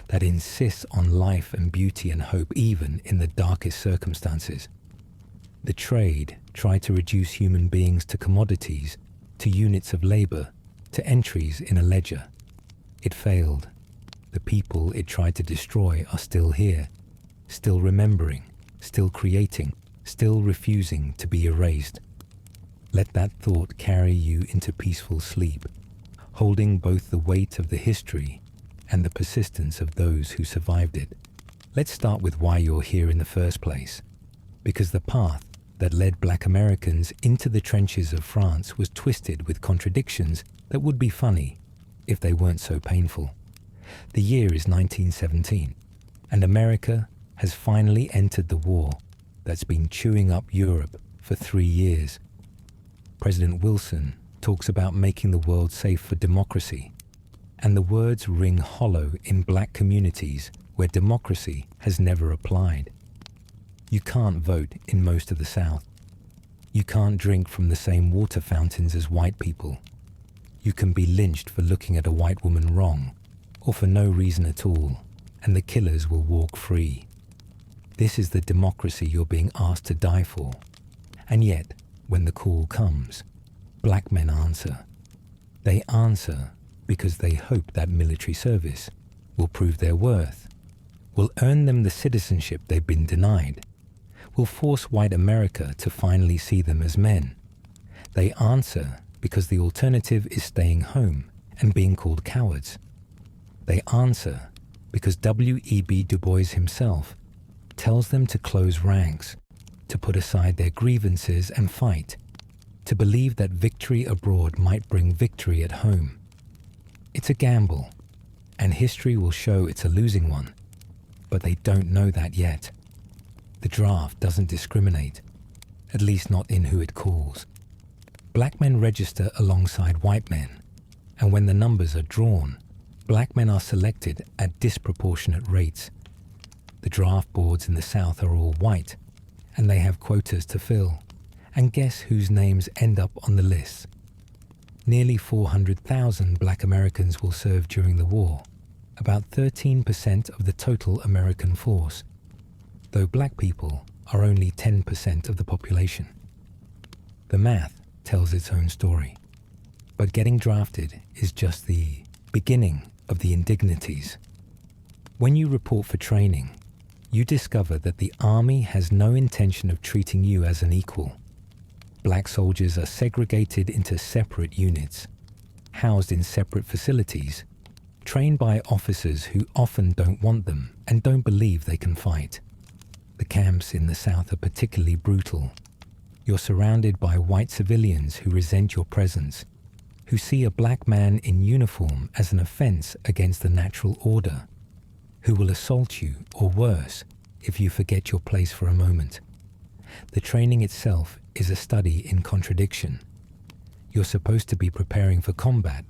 that insists on life and beauty and hope even in the darkest circumstances. The trade tried to reduce human beings to commodities, to units of labor, to entries in a ledger. It failed. The people it tried to destroy are still here, still remembering, still creating, still refusing to be erased. Let that thought carry you into peaceful sleep, holding both the weight of the history and the persistence of those who survived it. Let's start with why you're here in the first place. Because the path that led Black Americans into the trenches of France was twisted with contradictions that would be funny if they weren't so painful. The year is 1917, and America has finally entered the war that's been chewing up Europe for 3 years. President Wilson talks about making the world safe for democracy, and the words ring hollow in black communities where democracy has never applied. You can't vote in most of the South. You can't drink from the same water fountains as white people. You can be lynched for looking at a white woman wrong, or for no reason at all, and the killers will walk free. This is the democracy you're being asked to die for. And yet, when the call comes, black men answer. They answer because they hope that military service will prove their worth, will earn them the citizenship they've been denied, will force white America to finally see them as men. They answer because the alternative is staying home and being called cowards. They answer because W.E.B. Du Bois himself tells them to close ranks, to put aside their grievances and fight, to believe that victory abroad might bring victory at home. It's a gamble, and history will show it's a losing one, but they don't know that yet. The draft doesn't discriminate, at least not in who it calls. Black men register alongside white men, and when the numbers are drawn, black men are selected at disproportionate rates. The draft boards in the South are all white, and they have quotas to fill. And guess whose names end up on the list? Nearly 400,000 black Americans will serve during the war, about 13% of the total American force, though black people are only 10% of the population. The math tells its own story, but getting drafted is just the beginning of the indignities. When you report for training, you discover that the Army has no intention of treating you as an equal. Black soldiers are segregated into separate units, housed in separate facilities, trained by officers who often don't want them and don't believe they can fight. The camps in the South are particularly brutal. You're surrounded by white civilians who resent your presence, who see a black man in uniform as an offense against the natural order, who will assault you, or worse, if you forget your place for a moment. The training itself is a study in contradiction. You're supposed to be preparing for combat,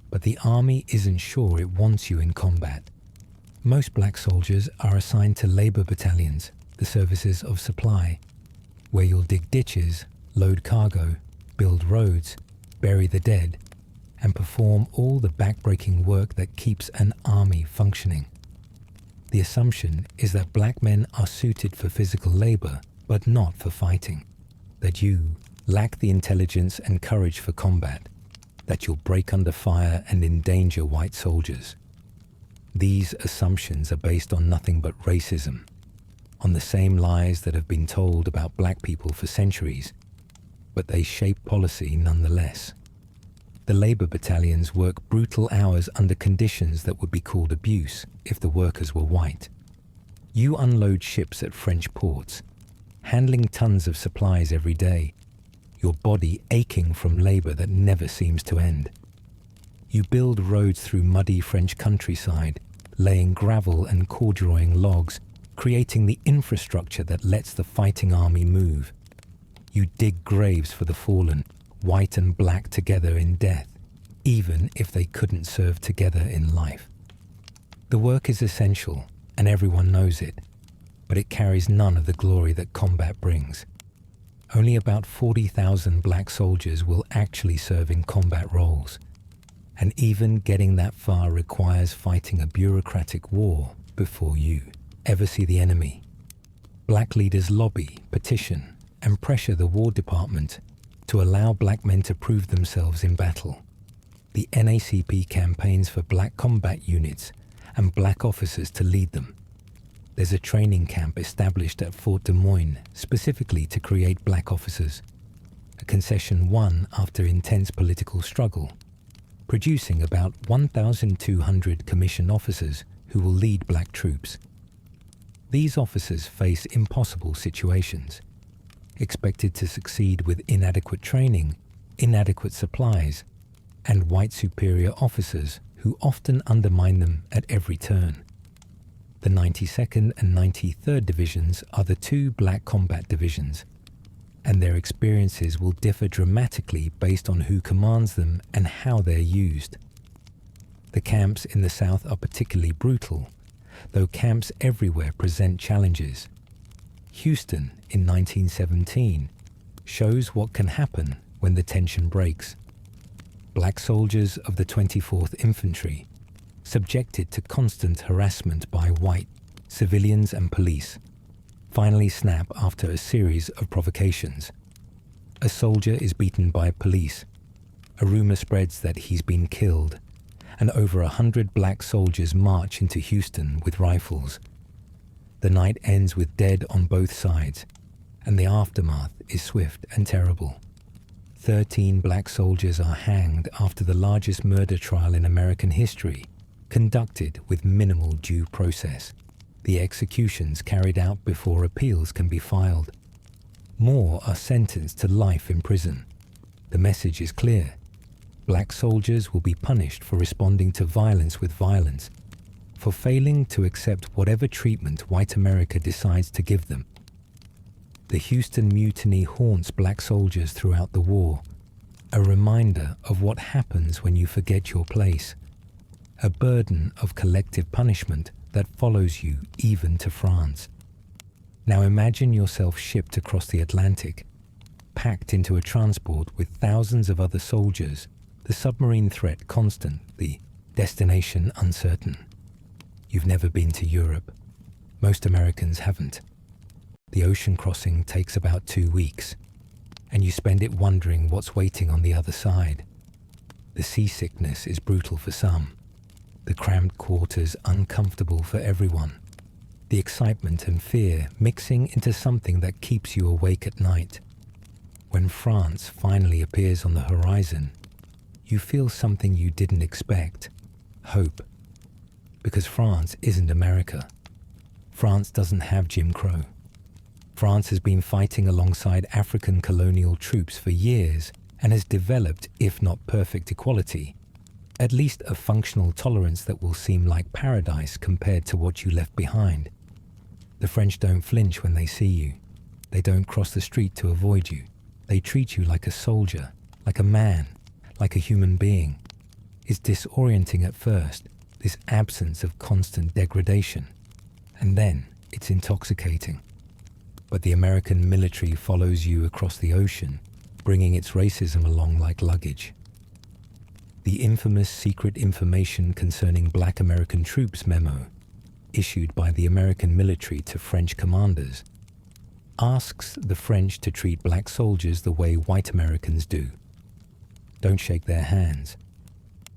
but the Army isn't sure it wants you in combat. Most black soldiers are assigned to labor battalions, the services of supply, where you'll dig ditches, load cargo, build roads, bury the dead, and perform all the backbreaking work that keeps an army functioning. The assumption is that black men are suited for physical labor, but not for fighting, that you lack the intelligence and courage for combat, that you'll break under fire and endanger white soldiers. These assumptions are based on nothing but racism, on the same lies that have been told about black people for centuries, but they shape policy nonetheless. The labor battalions work brutal hours under conditions that would be called abuse if the workers were white. You unload ships at French ports, handling tons of supplies every day, your body aching from labor that never seems to end. You build roads through muddy French countryside, laying gravel and corduroying logs, creating the infrastructure that lets the fighting army move. You dig graves for the fallen, white and black together in death, even if they couldn't serve together in life. The work is essential, and everyone knows it, but it carries none of the glory that combat brings. Only about 40,000 black soldiers will actually serve in combat roles, and even getting that far requires fighting a bureaucratic war before you ever see the enemy. Black leaders lobby, petition, and pressure the War Department to allow black men to prove themselves in battle. The NACP campaigns for black combat units and black officers to lead them. There's a training camp established at Fort Des Moines specifically to create black officers, a concession won after intense political struggle, producing about 1,200 commissioned officers who will lead black troops. These officers face impossible situations, expected to succeed with inadequate training, inadequate supplies, and white superior officers who often undermine them at every turn. The 92nd and 93rd Divisions are the two black combat divisions, and their experiences will differ dramatically based on who commands them and how they're used. The camps in the South are particularly brutal, though camps everywhere present challenges. Houston in 1917 shows what can happen when the tension breaks. Black soldiers of the 24th Infantry, subjected to constant harassment by white civilians and police, finally snap after a series of provocations. A soldier is beaten by police. A rumor spreads that he's been killed, and over 100 black soldiers march into Houston with rifles. The night ends with dead on both sides, and the aftermath is swift and terrible. 13 black soldiers are hanged after the largest murder trial in American history, conducted with minimal due process. The executions carried out before appeals can be filed. More are sentenced to life in prison. The message is clear. Black soldiers will be punished for responding to violence with violence, for failing to accept whatever treatment white America decides to give them. The Houston Mutiny haunts black soldiers throughout the war, a reminder of what happens when you forget your place, a burden of collective punishment that follows you even to France. Now imagine yourself shipped across the Atlantic, packed into a transport with thousands of other soldiers, the submarine threat constant, the destination uncertain. You've never been to Europe. Most Americans haven't. The ocean crossing takes about 2 weeks, and you spend it wondering what's waiting on the other side. The seasickness is brutal for some, the cramped quarters uncomfortable for everyone, the excitement and fear mixing into something that keeps you awake at night. When France finally appears on the horizon, you feel something you didn't expect: hope. Because France isn't America. France doesn't have Jim Crow. France has been fighting alongside African colonial troops for years and has developed, if not perfect equality, at least a functional tolerance that will seem like paradise compared to what you left behind. The French don't flinch when they see you. They don't cross the street to avoid you. They treat you like a soldier, like a man, like a human being. It's disorienting at first, this absence of constant degradation, and then it's intoxicating. But the American military follows you across the ocean, bringing its racism along like luggage. The infamous secret information concerning Black American troops memo, issued by the American military to French commanders, asks the French to treat black soldiers the way white Americans do. Don't shake their hands.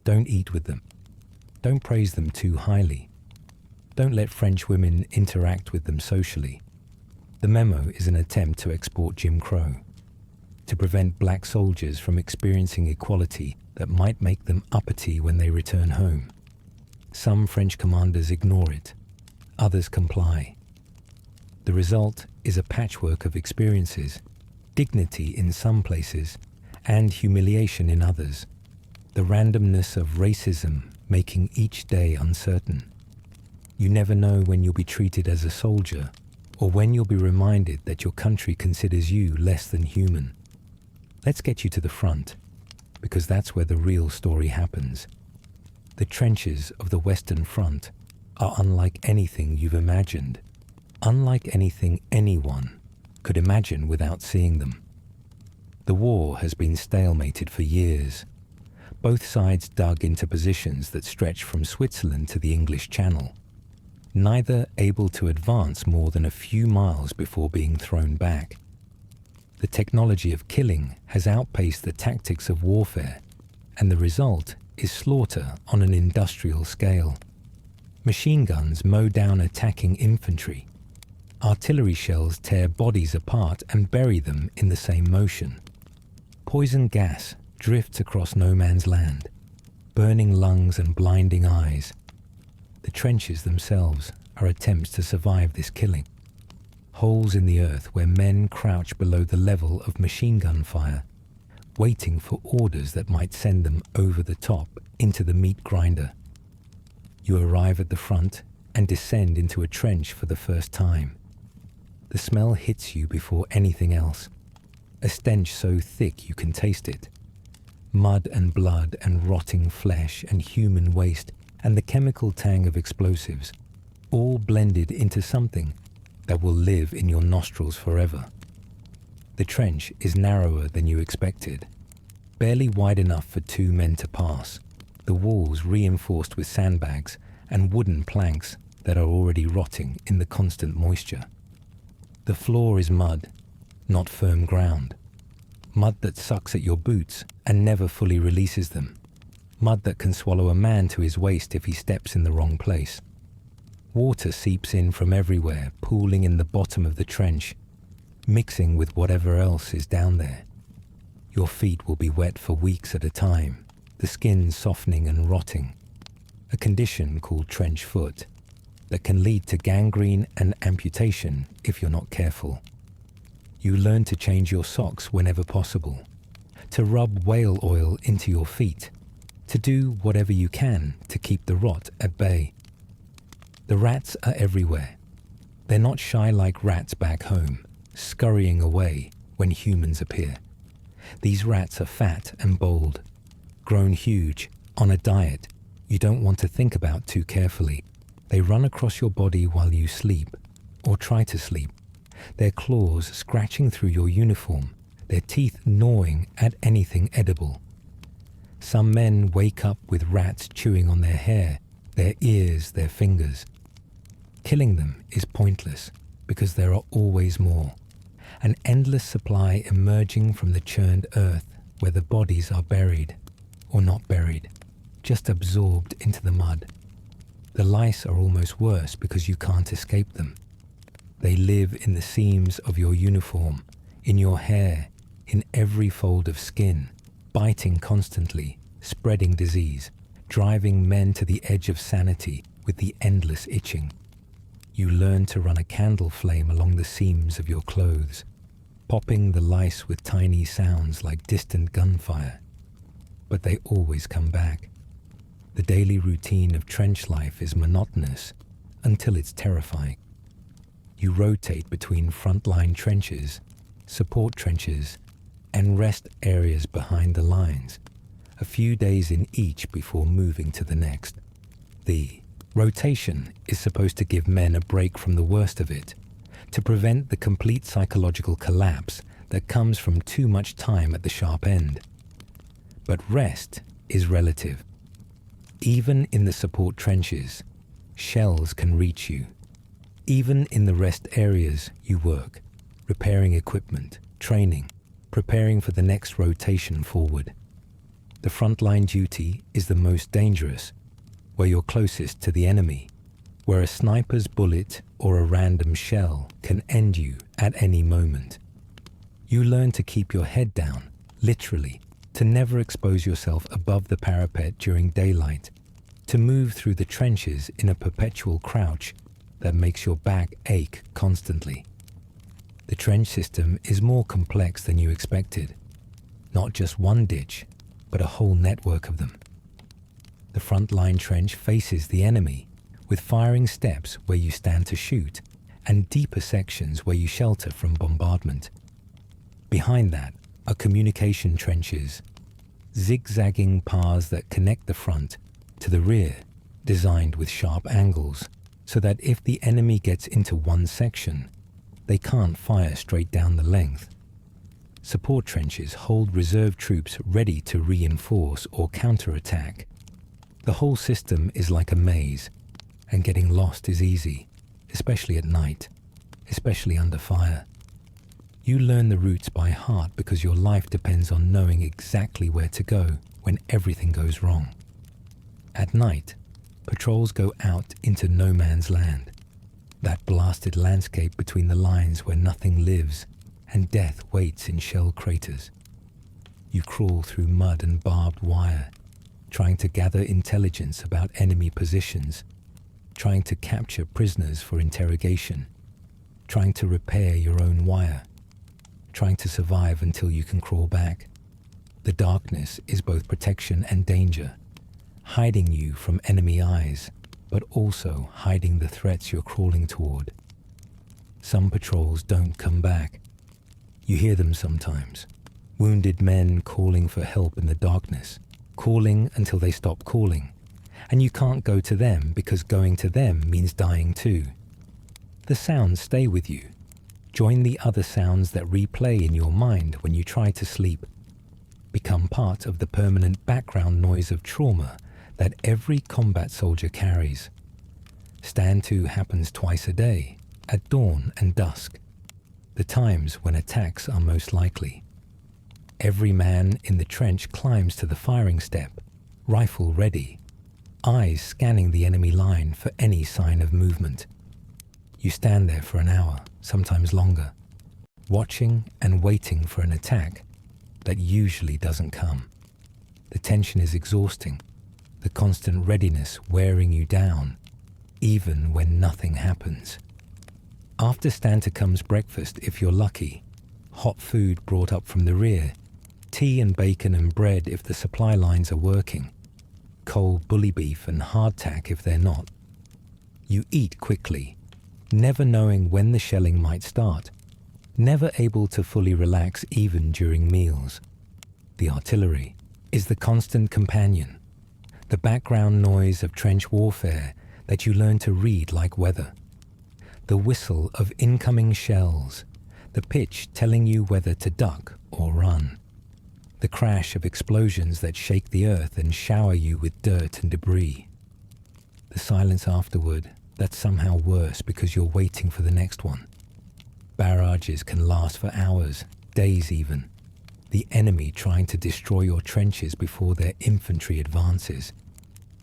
Don't eat with them. Don't praise them too highly. Don't let French women interact with them socially. The memo is an attempt to export Jim Crow, to prevent black soldiers from experiencing equality that might make them uppity when they return home. Some French commanders ignore it. Others comply. The result is a patchwork of experiences, dignity in some places, and humiliation in others. The randomness of racism making each day uncertain. You never know when you'll be treated as a soldier, or when you'll be reminded that your country considers you less than human. Let's get you to the front, because that's where the real story happens. The trenches of the Western Front are unlike anything you've imagined, unlike anything anyone could imagine without seeing them. The war has been stalemated for years. Both sides dug into positions that stretch from Switzerland to the English Channel, neither able to advance more than a few miles before being thrown back. The technology of killing has outpaced the tactics of warfare, and the result is slaughter on an industrial scale. Machine guns mow down attacking infantry. Artillery shells tear bodies apart and bury them in the same motion. Poison gas drifts across no man's land, burning lungs and blinding eyes. The trenches themselves are attempts to survive this killing. Holes in the earth where men crouch below the level of machine gun fire, waiting for orders that might send them over the top into the meat grinder. You arrive at the front and descend into a trench for the first time. The smell hits you before anything else, a stench so thick you can taste it. Mud and blood and rotting flesh and human waste and the chemical tang of explosives, all blended into something that will live in your nostrils forever. The trench is narrower than you expected, barely wide enough for 2 men to pass, the walls reinforced with sandbags and wooden planks that are already rotting in the constant moisture. The floor is mud, not firm ground. Mud that sucks at your boots and never fully releases them. Mud that can swallow a man to his waist if he steps in the wrong place. Water seeps in from everywhere, pooling in the bottom of the trench, mixing with whatever else is down there. Your feet will be wet for weeks at a time, the skin softening and rotting, a condition called trench foot that can lead to gangrene and amputation if you're not careful. You learn to change your socks whenever possible, to rub whale oil into your feet, to do whatever you can to keep the rot at bay. The rats are everywhere. They're not shy like rats back home, scurrying away when humans appear. These rats are fat and bold, grown huge, on a diet you don't want to think about too carefully. They run across your body while you sleep, or try to sleep, their claws scratching through your uniform, their teeth gnawing at anything edible. Some men wake up with rats chewing on their hair, their ears, their fingers. Killing them is pointless because there are always more, an endless supply emerging from the churned earth where the bodies are buried, or not buried, just absorbed into the mud. The lice are almost worse because you can't escape them. They live in the seams of your uniform, in your hair, in every fold of skin, biting constantly, spreading disease, driving men to the edge of sanity with the endless itching. You learn to run a candle flame along the seams of your clothes, popping the lice with tiny sounds like distant gunfire. But they always come back. The daily routine of trench life is monotonous until it's terrifying. You rotate between frontline trenches, support trenches, and rest areas behind the lines, a few days in each before moving to the next. The rotation is supposed to give men a break from the worst of it, to prevent the complete psychological collapse that comes from too much time at the sharp end. But rest is relative. Even in the support trenches, shells can reach you. Even in the rest areas you work, repairing equipment, training, preparing for the next rotation forward. The frontline duty is the most dangerous, where you're closest to the enemy, where a sniper's bullet or a random shell can end you at any moment. You learn to keep your head down, literally, to never expose yourself above the parapet during daylight, to move through the trenches in a perpetual crouch that makes your back ache constantly. The trench system is more complex than you expected. Not just one ditch, but a whole network of them. The frontline trench faces the enemy, with firing steps where you stand to shoot, and deeper sections where you shelter from bombardment. Behind that are communication trenches, zigzagging paths that connect the front to the rear, designed with sharp angles, so that if the enemy gets into one section, they can't fire straight down the length. Support trenches hold reserve troops ready to reinforce or counterattack. The whole system is like a maze, and getting lost is easy, especially at night, especially under fire. You learn the routes by heart because your life depends on knowing exactly where to go when everything goes wrong. At night, patrols go out into no man's land, that blasted landscape between the lines where nothing lives and death waits in shell craters. You crawl through mud and barbed wire, trying to gather intelligence about enemy positions, trying to capture prisoners for interrogation, trying to repair your own wire, trying to survive until you can crawl back. The darkness is both protection and danger, hiding you from enemy eyes, but also hiding the threats you're crawling toward. Some patrols don't come back. You hear them sometimes, wounded men calling for help in the darkness, calling until they stop calling, and you can't go to them because going to them means dying too. The sounds stay with you. Join the other sounds that replay in your mind when you try to sleep. Become part of the permanent background noise of trauma that every combat soldier carries. Stand to happens twice a day, at dawn and dusk, the times when attacks are most likely. Every man in the trench climbs to the firing step, rifle ready, eyes scanning the enemy line for any sign of movement. You stand there for an hour, sometimes longer, watching and waiting for an attack that usually doesn't come. The tension is exhausting, the constant readiness wearing you down, even when nothing happens. After stand to comes breakfast if you're lucky, hot food brought up from the rear, tea and bacon and bread if the supply lines are working, cold bully beef and hardtack if they're not. You eat quickly, never knowing when the shelling might start, never able to fully relax even during meals. The artillery is the constant companion, the background noise of trench warfare that you learn to read like weather. The whistle of incoming shells, the pitch telling you whether to duck or run. The crash of explosions that shake the earth and shower you with dirt and debris. The silence afterward that's somehow worse because you're waiting for the next one. Barrages can last for hours, days even. The enemy trying to destroy your trenches before their infantry advances,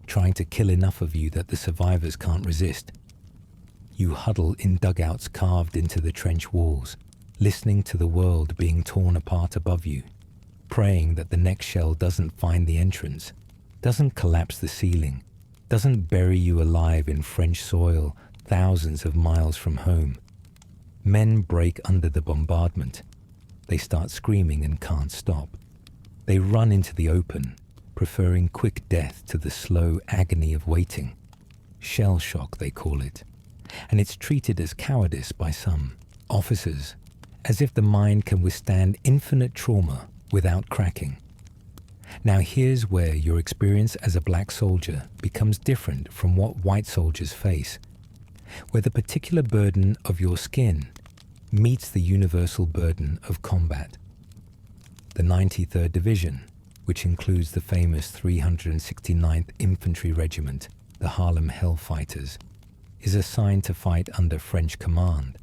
trying to kill enough of you that the survivors can't resist. You huddle in dugouts carved into the trench walls, listening to the world being torn apart above you, praying that the next shell doesn't find the entrance, doesn't collapse the ceiling, doesn't bury you alive in French soil thousands of miles from home. Men break under the bombardment. They start screaming and can't stop. They run into the open, preferring quick death to the slow agony of waiting. Shell shock, they call it. And it's treated as cowardice by some officers, as if the mind can withstand infinite trauma without cracking. Now here's where your experience as a black soldier becomes different from what white soldiers face, where the particular burden of your skin meets the universal burden of combat. The 93rd Division, which includes the famous 369th Infantry Regiment, the Harlem Hellfighters, is assigned to fight under French command.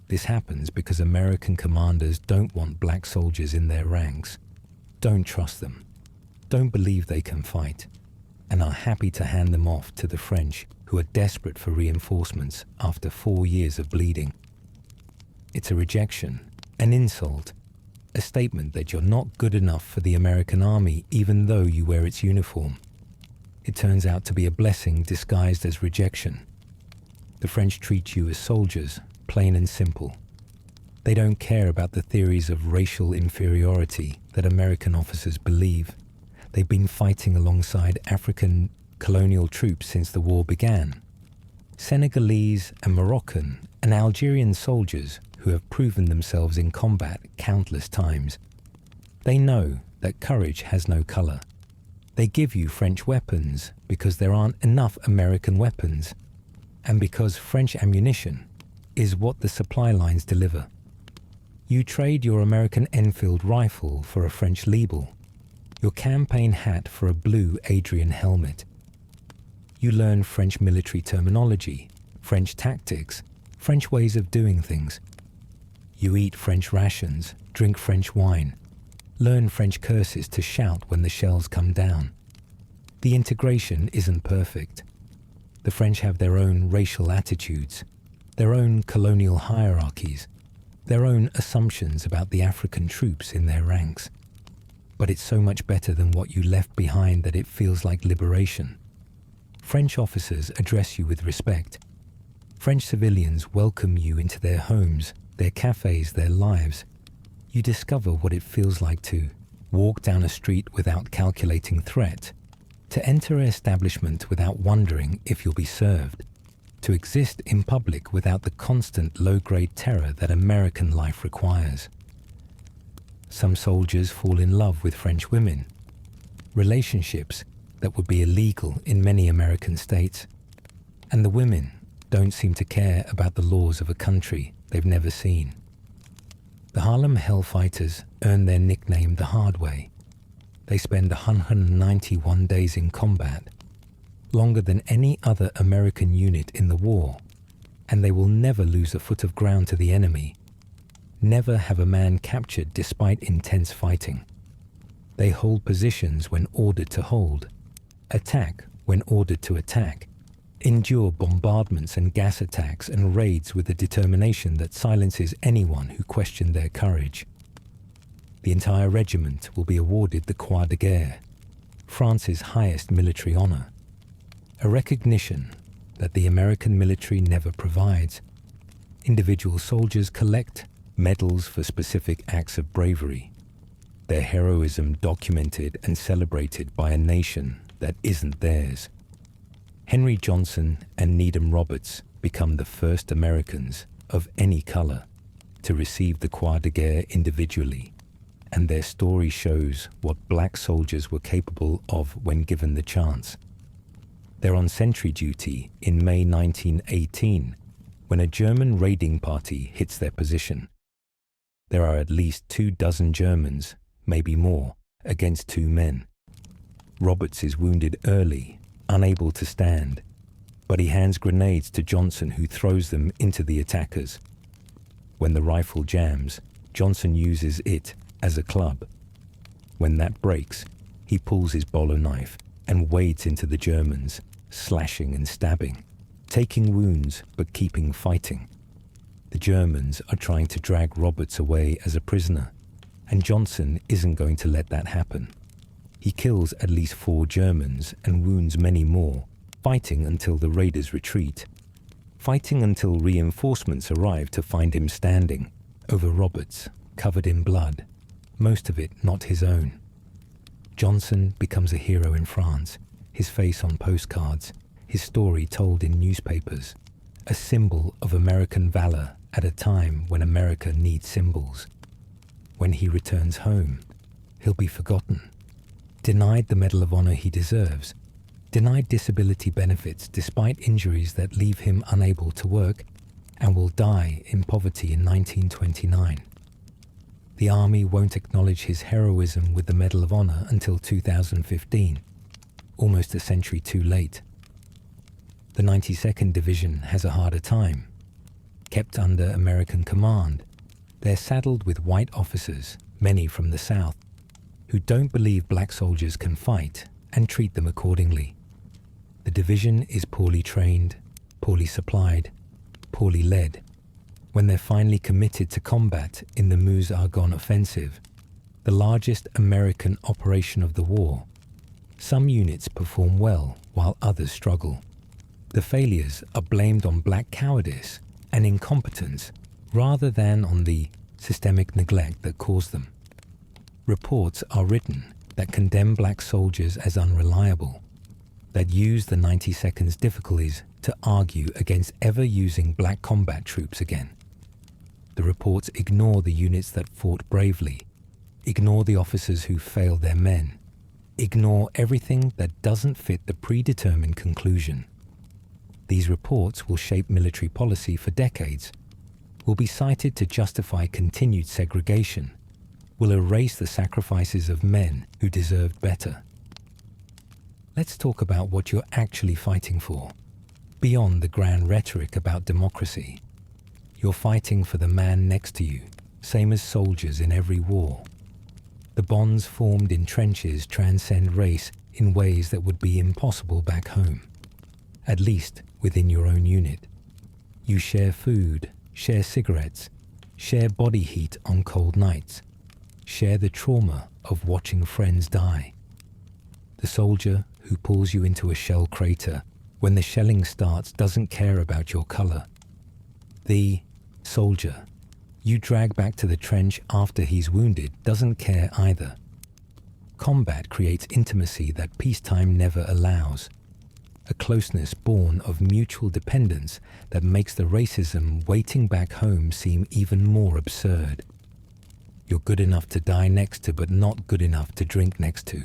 This happens because American commanders don't want black soldiers in their ranks, don't trust them, don't believe they can fight, and are happy to hand them off to the French, who are desperate for reinforcements after 4 years of bleeding. It's a rejection, an insult, a statement that you're not good enough for the American army even though you wear its uniform. It turns out to be a blessing disguised as rejection. The French treat you as soldiers, plain and simple. They don't care about the theories of racial inferiority that American officers believe. They've been fighting alongside African colonial troops since the war began. Senegalese and Moroccan and Algerian soldiers who have proven themselves in combat countless times. They know that courage has no color. They give you French weapons because there aren't enough American weapons, and because French ammunition is what the supply lines deliver. You trade your American Enfield rifle for a French Liebel, your campaign hat for a blue Adrian helmet. You learn French military terminology, French tactics, French ways of doing things. You eat French rations, drink French wine, learn French curses to shout when the shells come down. The integration isn't perfect. The French have their own racial attitudes, their own colonial hierarchies, their own assumptions about the African troops in their ranks. But it's so much better than what you left behind that it feels like liberation. French officers address you with respect. French civilians welcome you into their homes, their cafes, their lives. You discover what it feels like to walk down a street without calculating threat, to enter an establishment without wondering if you'll be served, to exist in public without the constant low-grade terror that American life requires. Some soldiers fall in love with French women, relationships that would be illegal in many American states, and the women don't seem to care about the laws of a country they've never seen. The Harlem Hellfighters earned their nickname the hard way. They spend 191 days in combat, longer than any other American unit in the war, and they will never lose a foot of ground to the enemy, never have a man captured despite intense fighting. They hold positions when ordered to hold, attack when ordered to attack, endure bombardments and gas attacks and raids with a determination that silences anyone who questioned their courage. The entire regiment will be awarded the Croix de Guerre, France's highest military honor, a recognition that the American military never provides. Individual soldiers collect medals for specific acts of bravery, their heroism documented and celebrated by a nation that isn't theirs. Henry Johnson and Needham Roberts become the first Americans of any color to receive the Croix de Guerre individually, and their story shows what black soldiers were capable of when given the chance. They're on sentry duty in May 1918 when a German raiding party hits their position. There are at least 24 Germans, maybe more, against 2 men. Roberts is wounded early, unable to stand, but he hands grenades to Johnson, who throws them into the attackers. When the rifle jams, Johnson uses it as a club. When that breaks, he pulls his bolo knife and wades into the Germans, slashing and stabbing, taking wounds but keeping fighting. The Germans are trying to drag Roberts away as a prisoner, and Johnson isn't going to let that happen. He kills at least 4 Germans and wounds many more, fighting until the raiders retreat, fighting until reinforcements arrive to find him standing over Roberts, covered in blood, most of it not his own. Johnson becomes a hero in France, his face on postcards, his story told in newspapers, a symbol of American valor at a time when America needs symbols. When he returns home, he'll be forgotten, denied the Medal of Honor he deserves, denied disability benefits despite injuries that leave him unable to work, and will die in poverty in 1929. The Army won't acknowledge his heroism with the Medal of Honor until 2015, almost a century too late. The 92nd Division has a harder time. Kept under American command, they're saddled with white officers, many from the South, who don't believe black soldiers can fight and treat them accordingly. The division is poorly trained, poorly supplied, poorly led. When they're finally committed to combat in the Meuse-Argonne offensive, the largest American operation of the war, some units perform well while others struggle. The failures are blamed on black cowardice and incompetence rather than on the systemic neglect that caused them. Reports are written that condemn black soldiers as unreliable, that use the 92nd's difficulties to argue against ever using black combat troops again. The reports ignore the units that fought bravely, ignore the officers who failed their men, ignore everything that doesn't fit the predetermined conclusion. These reports will shape military policy for decades, will be cited to justify continued segregation, will erase the sacrifices of men who deserved better. Let's talk about what you're actually fighting for, beyond the grand rhetoric about democracy. You're fighting for the man next to you, same as soldiers in every war. The bonds formed in trenches transcend race in ways that would be impossible back home, at least within your own unit. You share food, share cigarettes, share body heat on cold nights, share the trauma of watching friends die. The soldier who pulls you into a shell crater when the shelling starts doesn't care about your color. The soldier you drag back to the trench after he's wounded doesn't care either. Combat creates intimacy that peacetime never allows, a closeness born of mutual dependence that makes the racism waiting back home seem even more absurd. You're good enough to die next to, but not good enough to drink next to.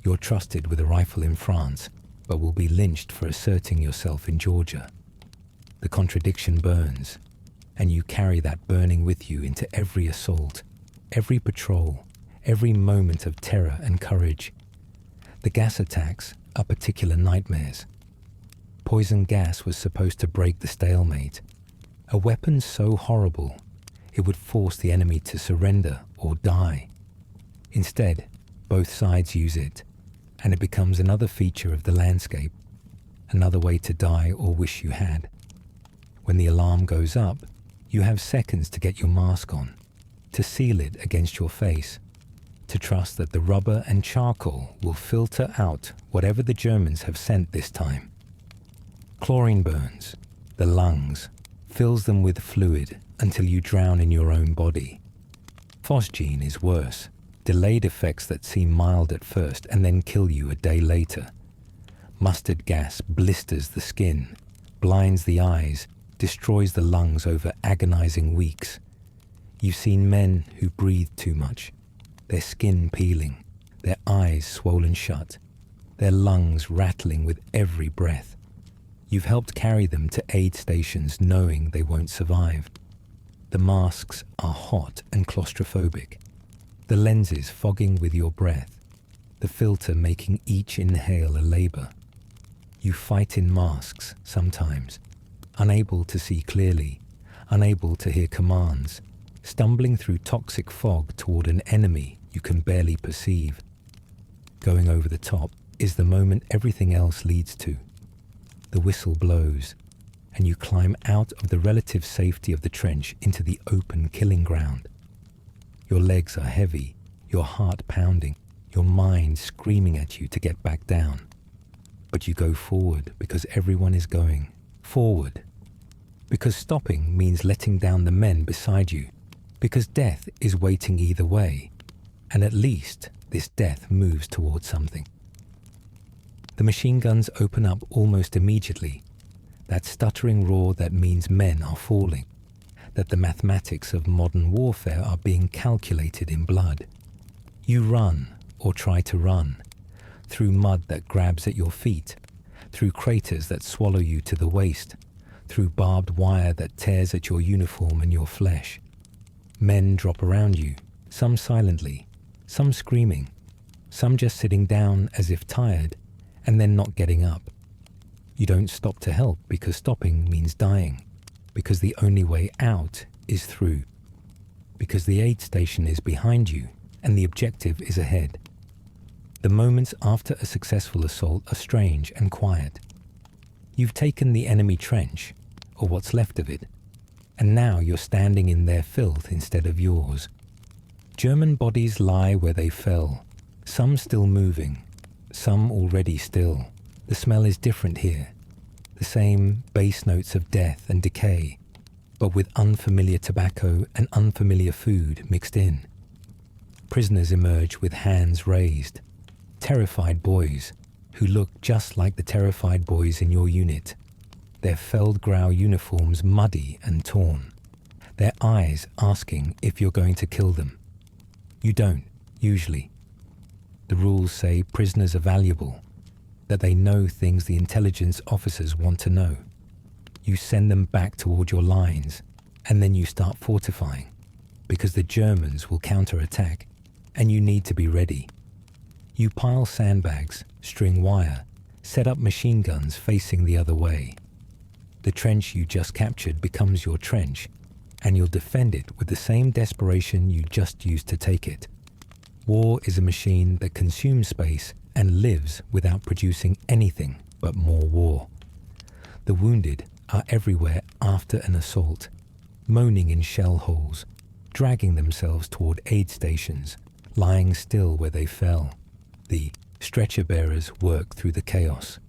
You're trusted with a rifle in France, but will be lynched for asserting yourself in Georgia. The contradiction burns, and you carry that burning with you into every assault, every patrol, every moment of terror and courage. The gas attacks are particular nightmares. Poison gas was supposed to break the stalemate, a weapon so horrible it would force the enemy to surrender or die. Instead, both sides use it, and it becomes another feature of the landscape, another way to die or wish you had. When the alarm goes up, you have seconds to get your mask on, to seal it against your face, to trust that the rubber and charcoal will filter out whatever the Germans have sent this time. Chlorine burns the lungs, fills them with fluid until you drown in your own body. Phosgene is worse, delayed effects that seem mild at first and then kill you a day later. Mustard gas blisters the skin, blinds the eyes, destroys the lungs over agonizing weeks. You've seen men who breathe too much, their skin peeling, their eyes swollen shut, their lungs rattling with every breath. You've helped carry them to aid stations knowing they won't survive. The masks are hot and claustrophobic, the lenses fogging with your breath, the filter making each inhale a labor. You fight in masks sometimes, unable to see clearly, unable to hear commands, stumbling through toxic fog toward an enemy you can barely perceive. Going over the top is the moment everything else leads to. The whistle blows, and you climb out of the relative safety of the trench into the open killing ground. Your legs are heavy, your heart pounding, your mind screaming at you to get back down. But you go forward because everyone is going forward. Because stopping means letting down the men beside you. Because death is waiting either way. And at least this death moves towards something. The machine guns open up almost immediately. That stuttering roar that means men are falling. That the mathematics of modern warfare are being calculated in blood. You run, or try to run, through mud that grabs at your feet, through craters that swallow you to the waist, through barbed wire that tears at your uniform and your flesh. Men drop around you, some silently, some screaming, some just sitting down as if tired, and then not getting up. You don't stop to help because stopping means dying, because the only way out is through, because the aid station is behind you and the objective is ahead. The moments after a successful assault are strange and quiet. You've taken the enemy trench, or what's left of it, and now you're standing in their filth instead of yours. German bodies lie where they fell, some still moving, some already still. The smell is different here, the same bass notes of death and decay, but with unfamiliar tobacco and unfamiliar food mixed in. Prisoners emerge with hands raised, terrified boys who look just like the terrified boys in your unit, their Feldgrau uniforms muddy and torn, their eyes asking if you're going to kill them. You don't, usually. The rules say prisoners are valuable, that they know things the intelligence officers want to know. You send them back toward your lines, and then you start fortifying, because the Germans will counterattack, and you need to be ready. You pile sandbags, string wire, set up machine guns facing the other way. The trench you just captured becomes your trench, and you'll defend it with the same desperation you just used to take it. War is a machine that consumes space and lives without producing anything but more war. The wounded are everywhere after an assault, moaning in shell holes, dragging themselves toward aid stations, lying still where they fell. The stretcher bearers work through the chaos.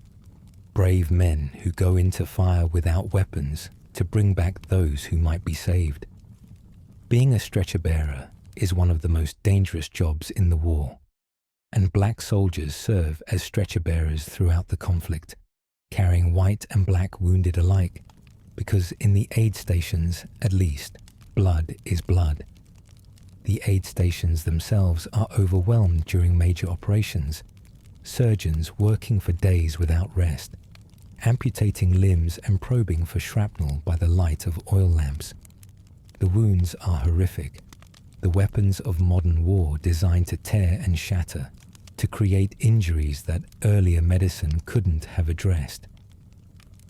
Brave men who go into fire without weapons to bring back those who might be saved. Being a stretcher bearer is one of the most dangerous jobs in the war, and black soldiers serve as stretcher bearers throughout the conflict, carrying white and black wounded alike, because in the aid stations, at least, blood is blood. The aid stations themselves are overwhelmed during major operations, surgeons working for days without rest, amputating limbs and probing for shrapnel by the light of oil lamps. The wounds are horrific, the weapons of modern war designed to tear and shatter, to create injuries that earlier medicine couldn't have addressed.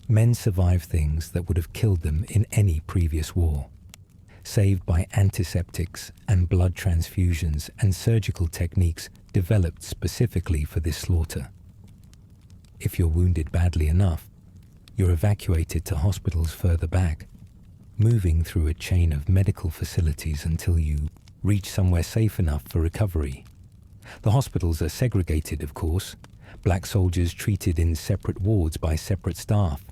Men survive things that would have killed them in any previous war, saved by antiseptics and blood transfusions and surgical techniques developed specifically for this slaughter. If you're wounded badly enough, you're evacuated to hospitals further back, moving through a chain of medical facilities until you reach somewhere safe enough for recovery. The hospitals are segregated, of course, black soldiers treated in separate wards by separate staff,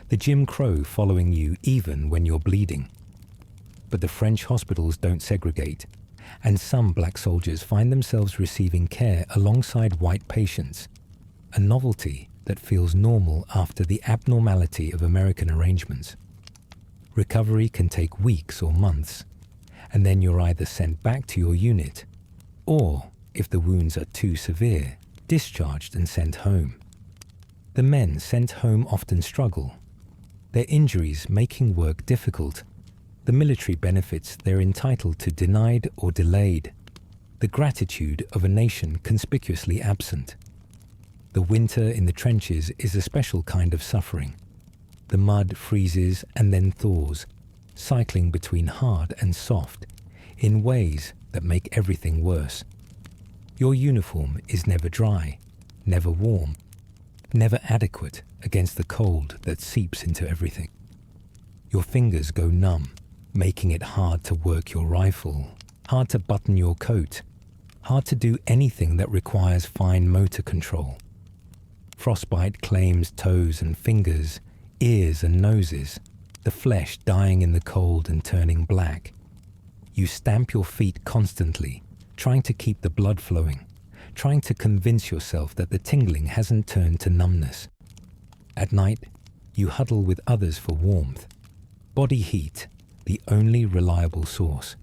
the Jim Crow following you even when you're bleeding. But the French hospitals don't segregate, and some black soldiers find themselves receiving care alongside white patients, a novelty that feels normal after the abnormality of American arrangements. Recovery can take weeks or months, and then you're either sent back to your unit, or, if the wounds are too severe, discharged and sent home. The men sent home often struggle, their injuries making work difficult, the military benefits they're entitled to denied or delayed, the gratitude of a nation conspicuously absent. The winter in the trenches is a special kind of suffering. The mud freezes and then thaws, cycling between hard and soft, in ways that make everything worse. Your uniform is never dry, never warm, never adequate against the cold that seeps into everything. Your fingers go numb, making it hard to work your rifle, hard to button your coat, hard to do anything that requires fine motor control. Frostbite claims toes and fingers, ears and noses, the flesh dying in the cold and turning black. You stamp your feet constantly, trying to keep the blood flowing, trying to convince yourself that the tingling hasn't turned to numbness. At night, you huddle with others for warmth. Body heat, the only reliable source.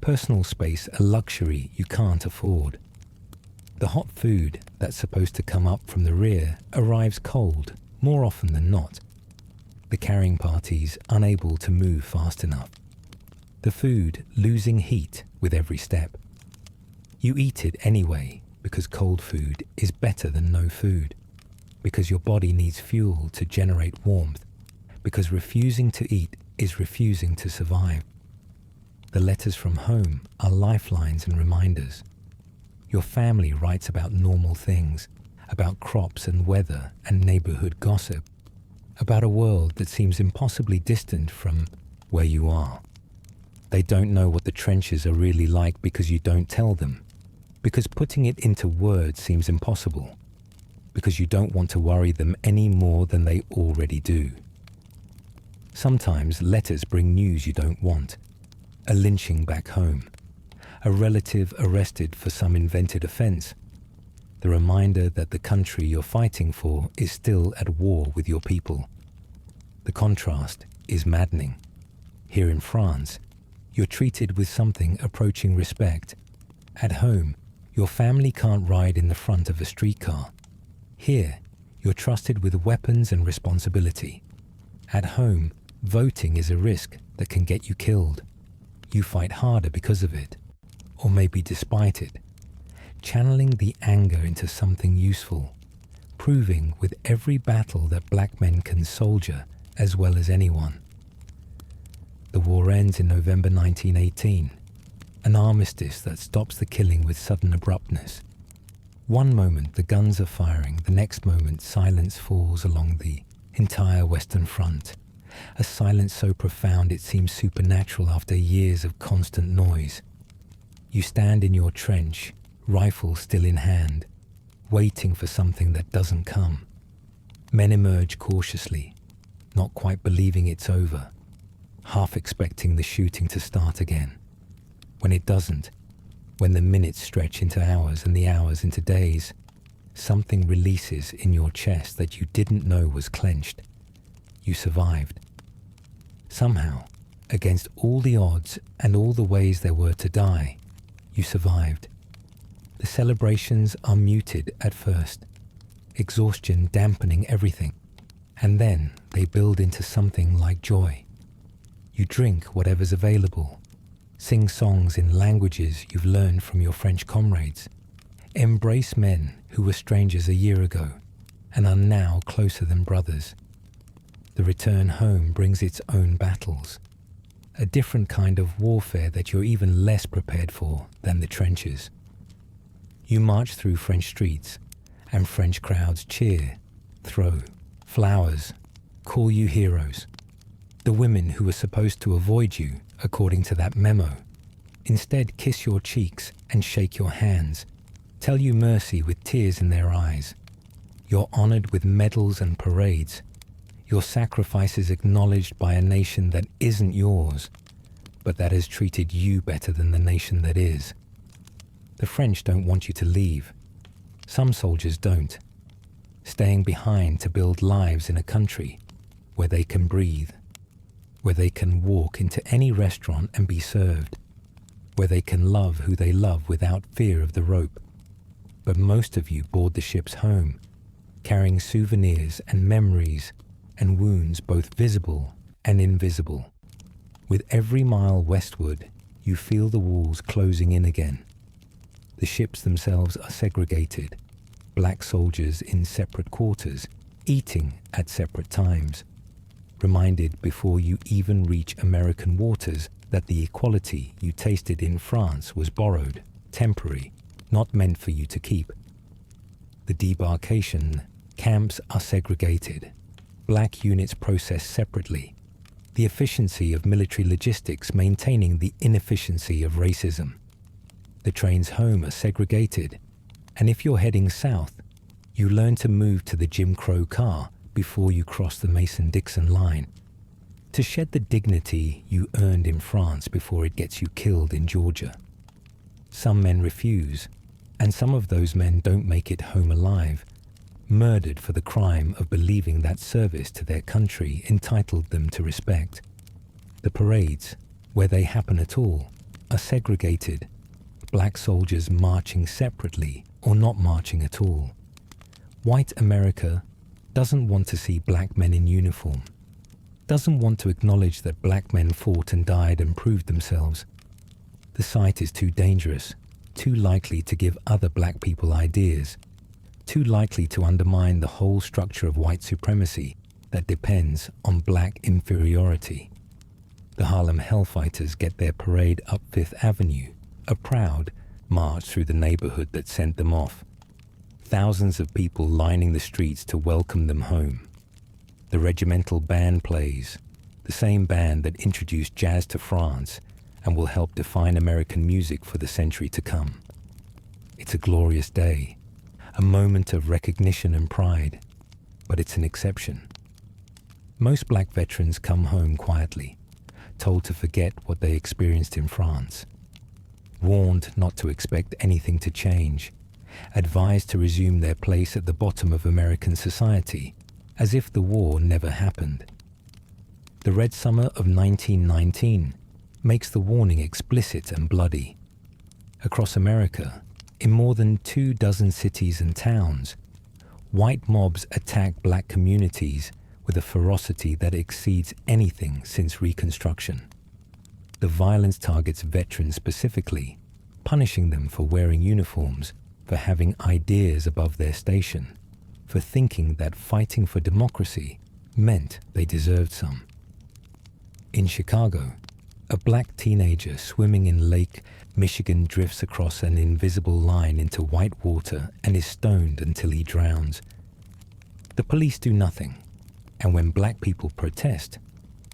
Personal space, a luxury you can't afford. The hot food that's supposed to come up from the rear arrives cold, more often than not. The carrying parties unable to move fast enough. The food losing heat with every step. You eat it anyway because cold food is better than no food, because your body needs fuel to generate warmth, because refusing to eat is refusing to survive. The letters from home are lifelines and reminders. Your family writes about normal things, about crops and weather and neighborhood gossip, about a world that seems impossibly distant from where you are. They don't know what the trenches are really like because you don't tell them, because putting it into words seems impossible, because you don't want to worry them any more than they already do. Sometimes letters bring news you don't want, a lynching back home, a relative arrested for some invented offense, the reminder that the country you're fighting for is still at war with your people. The contrast is maddening. Here in France, you're treated with something approaching respect. At home, your family can't ride in the front of a streetcar. Here, you're trusted with weapons and responsibility. At home, voting is a risk that can get you killed. You fight harder because of it, or maybe despite it, channeling the anger into something useful, proving with every battle that black men can soldier as well as anyone. The war ends in November 1918, an armistice that stops the killing with sudden abruptness. One moment the guns are firing, the next moment silence falls along the entire Western Front, a silence so profound it seems supernatural after years of constant noise. You stand in your trench, rifle still in hand, waiting for something that doesn't come. Men emerge cautiously, not quite believing it's over, half expecting the shooting to start again. When it doesn't, when the minutes stretch into hours and the hours into days, something releases in your chest that you didn't know was clenched. You survived. Somehow, against all the odds and all the ways there were to die, you survived. The celebrations are muted at first, exhaustion dampening everything, and then they build into something like joy. You drink whatever's available. Sing songs in languages you've learned from your French comrades. Embrace men who were strangers a year ago and are now closer than brothers. The return home brings its own battles, a different kind of warfare that you're even less prepared for than the trenches. You march through French streets, and French crowds cheer, throw flowers, call you heroes. The women who were supposed to avoid you, according to that memo, instead kiss your cheeks and shake your hands, tell you mercy with tears in their eyes. You're honored with medals and parades, your sacrifices acknowledged by a nation that isn't yours, but that has treated you better than the nation that is. The French don't want you to leave. Some soldiers don't, staying behind to build lives in a country where they can breathe, where they can walk into any restaurant and be served, where they can love who they love without fear of the rope. But most of you board the ships home, carrying souvenirs and memories and wounds both visible and invisible. With every mile westward, you feel the walls closing in again. The ships themselves are segregated, black soldiers in separate quarters, eating at separate times, reminded before you even reach American waters that the equality you tasted in France was borrowed, temporary, not meant for you to keep. The debarkation camps are segregated, black units processed separately, the efficiency of military logistics maintaining the inefficiency of racism. The trains home are segregated, and if you're heading south, you learn to move to the Jim Crow car before you cross the Mason-Dixon line, to shed the dignity you earned in France before it gets you killed in Georgia. Some men refuse, and some of those men don't make it home alive, murdered for the crime of believing that service to their country entitled them to respect. The parades, where they happen at all, are segregated, black soldiers marching separately or not marching at all. White America doesn't want to see black men in uniform, doesn't want to acknowledge that black men fought and died and proved themselves. The sight is too dangerous, too likely to give other black people ideas, too likely to undermine the whole structure of white supremacy that depends on black inferiority. The Harlem Hellfighters get their parade up Fifth Avenue, a proud march through the neighborhood that sent them off. Thousands of people lining the streets to welcome them home. The regimental band plays, the same band that introduced jazz to France and will help define American music for the century to come. It's a glorious day, a moment of recognition and pride, but it's an exception. Most black veterans come home quietly, told to forget what they experienced in France, warned not to expect anything to change, advised to resume their place at the bottom of American society, as if the war never happened. The Red Summer of 1919 makes the warning explicit and bloody. Across America, in more than 24 cities and towns, white mobs attack black communities with a ferocity that exceeds anything since Reconstruction. The violence targets veterans specifically, punishing them for wearing uniforms, for having ideas above their station, for thinking that fighting for democracy meant they deserved some. In Chicago, a black teenager swimming in Lake Michigan drifts across an invisible line into white water and is stoned until he drowns. The police do nothing, and when black people protest,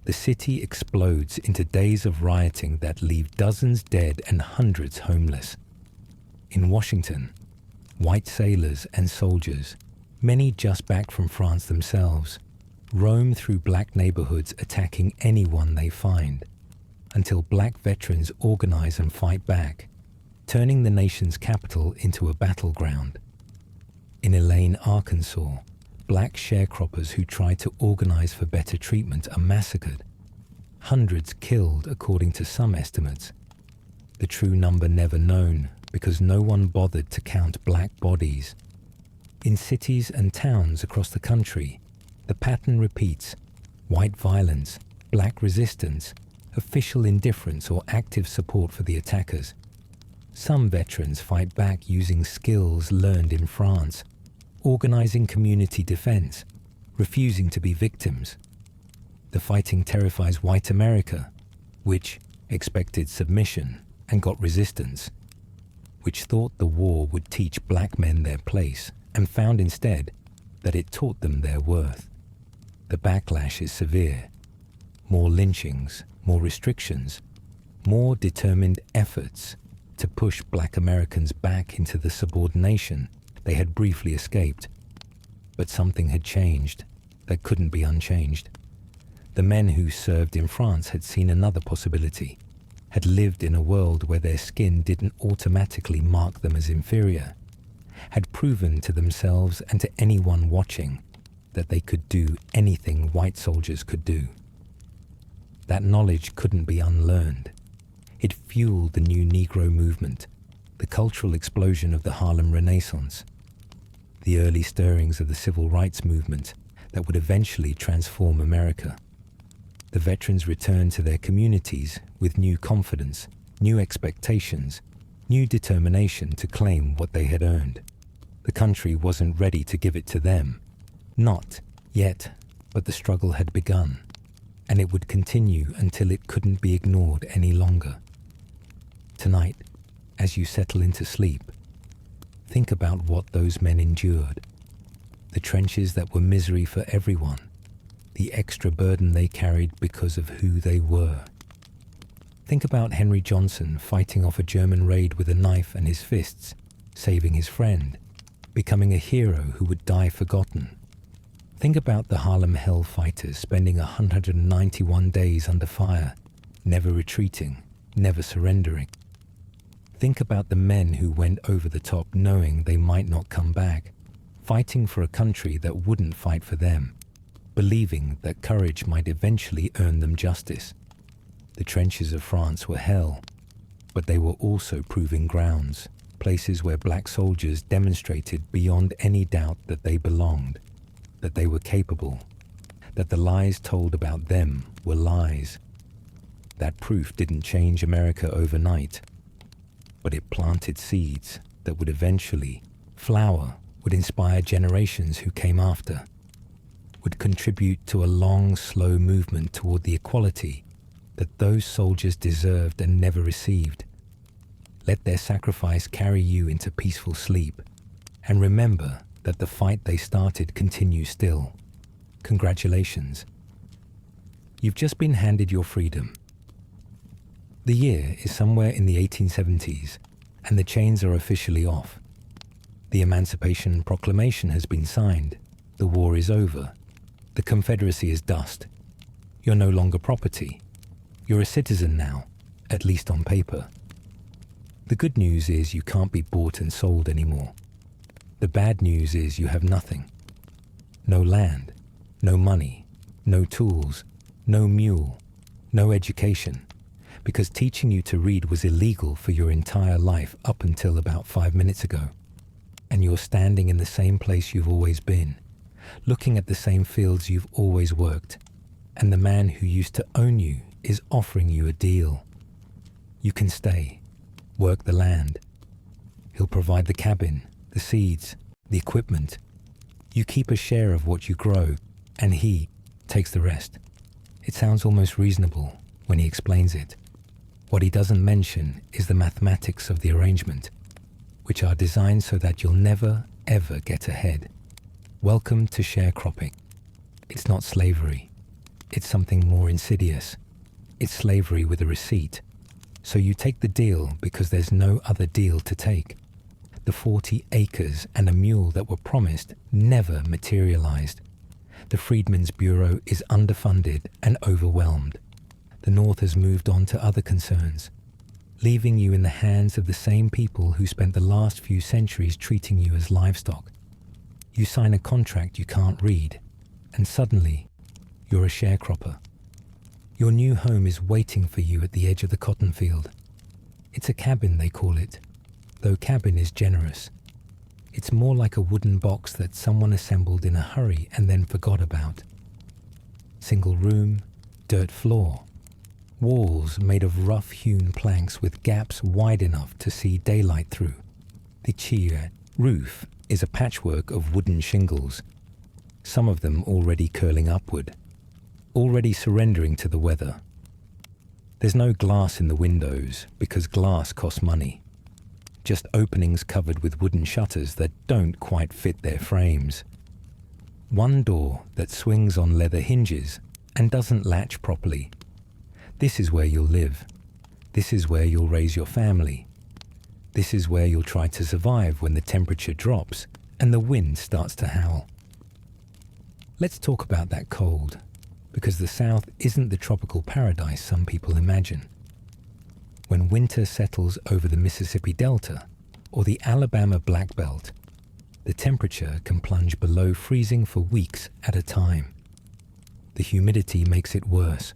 the city explodes into days of rioting that leave dozens dead and hundreds homeless. In Washington, white sailors and soldiers, many just back from France themselves, roam through black neighborhoods attacking anyone they find, until black veterans organize and fight back, turning the nation's capital into a battleground. In Elaine, Arkansas, black sharecroppers who try to organize for better treatment are massacred. Hundreds killed according to some estimates. The true number never known because no one bothered to count black bodies. In cities and towns across the country, the pattern repeats: white violence, black resistance, official indifference or active support for the attackers. Some veterans fight back using skills learned in France, organizing community defense, refusing to be victims. The fighting terrifies white America, which expected submission and got resistance, which thought the war would teach black men their place and found instead that it taught them their worth. The backlash is severe. More lynchings, more restrictions, more determined efforts to push black Americans back into the subordination they had briefly escaped. But something had changed that couldn't be unchanged. The men who served in France had seen another possibility, had lived in a world where their skin didn't automatically mark them as inferior, had proven to themselves and to anyone watching that they could do anything white soldiers could do. That knowledge couldn't be unlearned. It fueled the new Negro movement, the cultural explosion of the Harlem Renaissance, the early stirrings of the civil rights movement that would eventually transform America. The veterans returned to their communities with new confidence, new expectations, new determination to claim what they had earned. The country wasn't ready to give it to them. Not yet, but the struggle had begun, and it would continue until it couldn't be ignored any longer. Tonight, as you settle into sleep, think about what those men endured. The trenches that were misery for everyone, the extra burden they carried because of who they were. Think about Henry Johnson fighting off a German raid with a knife and his fists, saving his friend, becoming a hero who would die forgotten. Think about the Harlem Hell fighters spending 191 days under fire, never retreating, never surrendering. Think about the men who went over the top knowing they might not come back, fighting for a country that wouldn't fight for them, believing that courage might eventually earn them justice. The trenches of France were hell, but they were also proving grounds, places where black soldiers demonstrated beyond any doubt that they belonged, that they were capable, that the lies told about them were lies. That proof didn't change America overnight, but it planted seeds that would eventually flower, would inspire generations who came after, would contribute to a long, slow movement toward the equality that those soldiers deserved and never received. Let their sacrifice carry you into peaceful sleep, and remember that the fight they started continues still. Congratulations. You've just been handed your freedom. The year is somewhere in the 1870s, and the chains are officially off. The Emancipation Proclamation has been signed. The war is over. The Confederacy is dust. You're no longer property. You're a citizen now, at least on paper. The good news is you can't be bought and sold anymore. The bad news is you have nothing. No land, no money, no tools, no mule, no education, because teaching you to read was illegal for your entire life up until about 5 minutes ago. And you're standing in the same place you've always been, looking at the same fields you've always worked, and the man who used to own you is offering you a deal. You can stay, work the land. He'll provide the cabin, the seeds, the equipment. You keep a share of what you grow, and he takes the rest. It sounds almost reasonable when he explains it. What he doesn't mention is the mathematics of the arrangement, which are designed so that you'll never, ever get ahead. Welcome to sharecropping. It's not slavery. It's something more insidious. It's slavery with a receipt. So you take the deal because there's no other deal to take. The 40 acres and a mule that were promised never materialized. The Freedmen's Bureau is underfunded and overwhelmed. The North has moved on to other concerns, leaving you in the hands of the same people who spent the last few centuries treating you as livestock. You sign a contract you can't read, and suddenly, you're a sharecropper. Your new home is waiting for you at the edge of the cotton field. It's a cabin, they call it, though cabin is generous. It's more like a wooden box that someone assembled in a hurry and then forgot about. Single room, dirt floor. Walls made of rough-hewn planks with gaps wide enough to see daylight through. The chia roof is a patchwork of wooden shingles, some of them already curling upward, already surrendering to the weather. There's no glass in the windows because glass costs money. Just openings covered with wooden shutters that don't quite fit their frames. One door that swings on leather hinges and doesn't latch properly. This is where you'll live. This is where you'll raise your family. This is where you'll try to survive when the temperature drops and the wind starts to howl. Let's talk about that cold, because the South isn't the tropical paradise some people imagine. When winter settles over the Mississippi Delta or the Alabama Black Belt, the temperature can plunge below freezing for weeks at a time. The humidity makes it worse.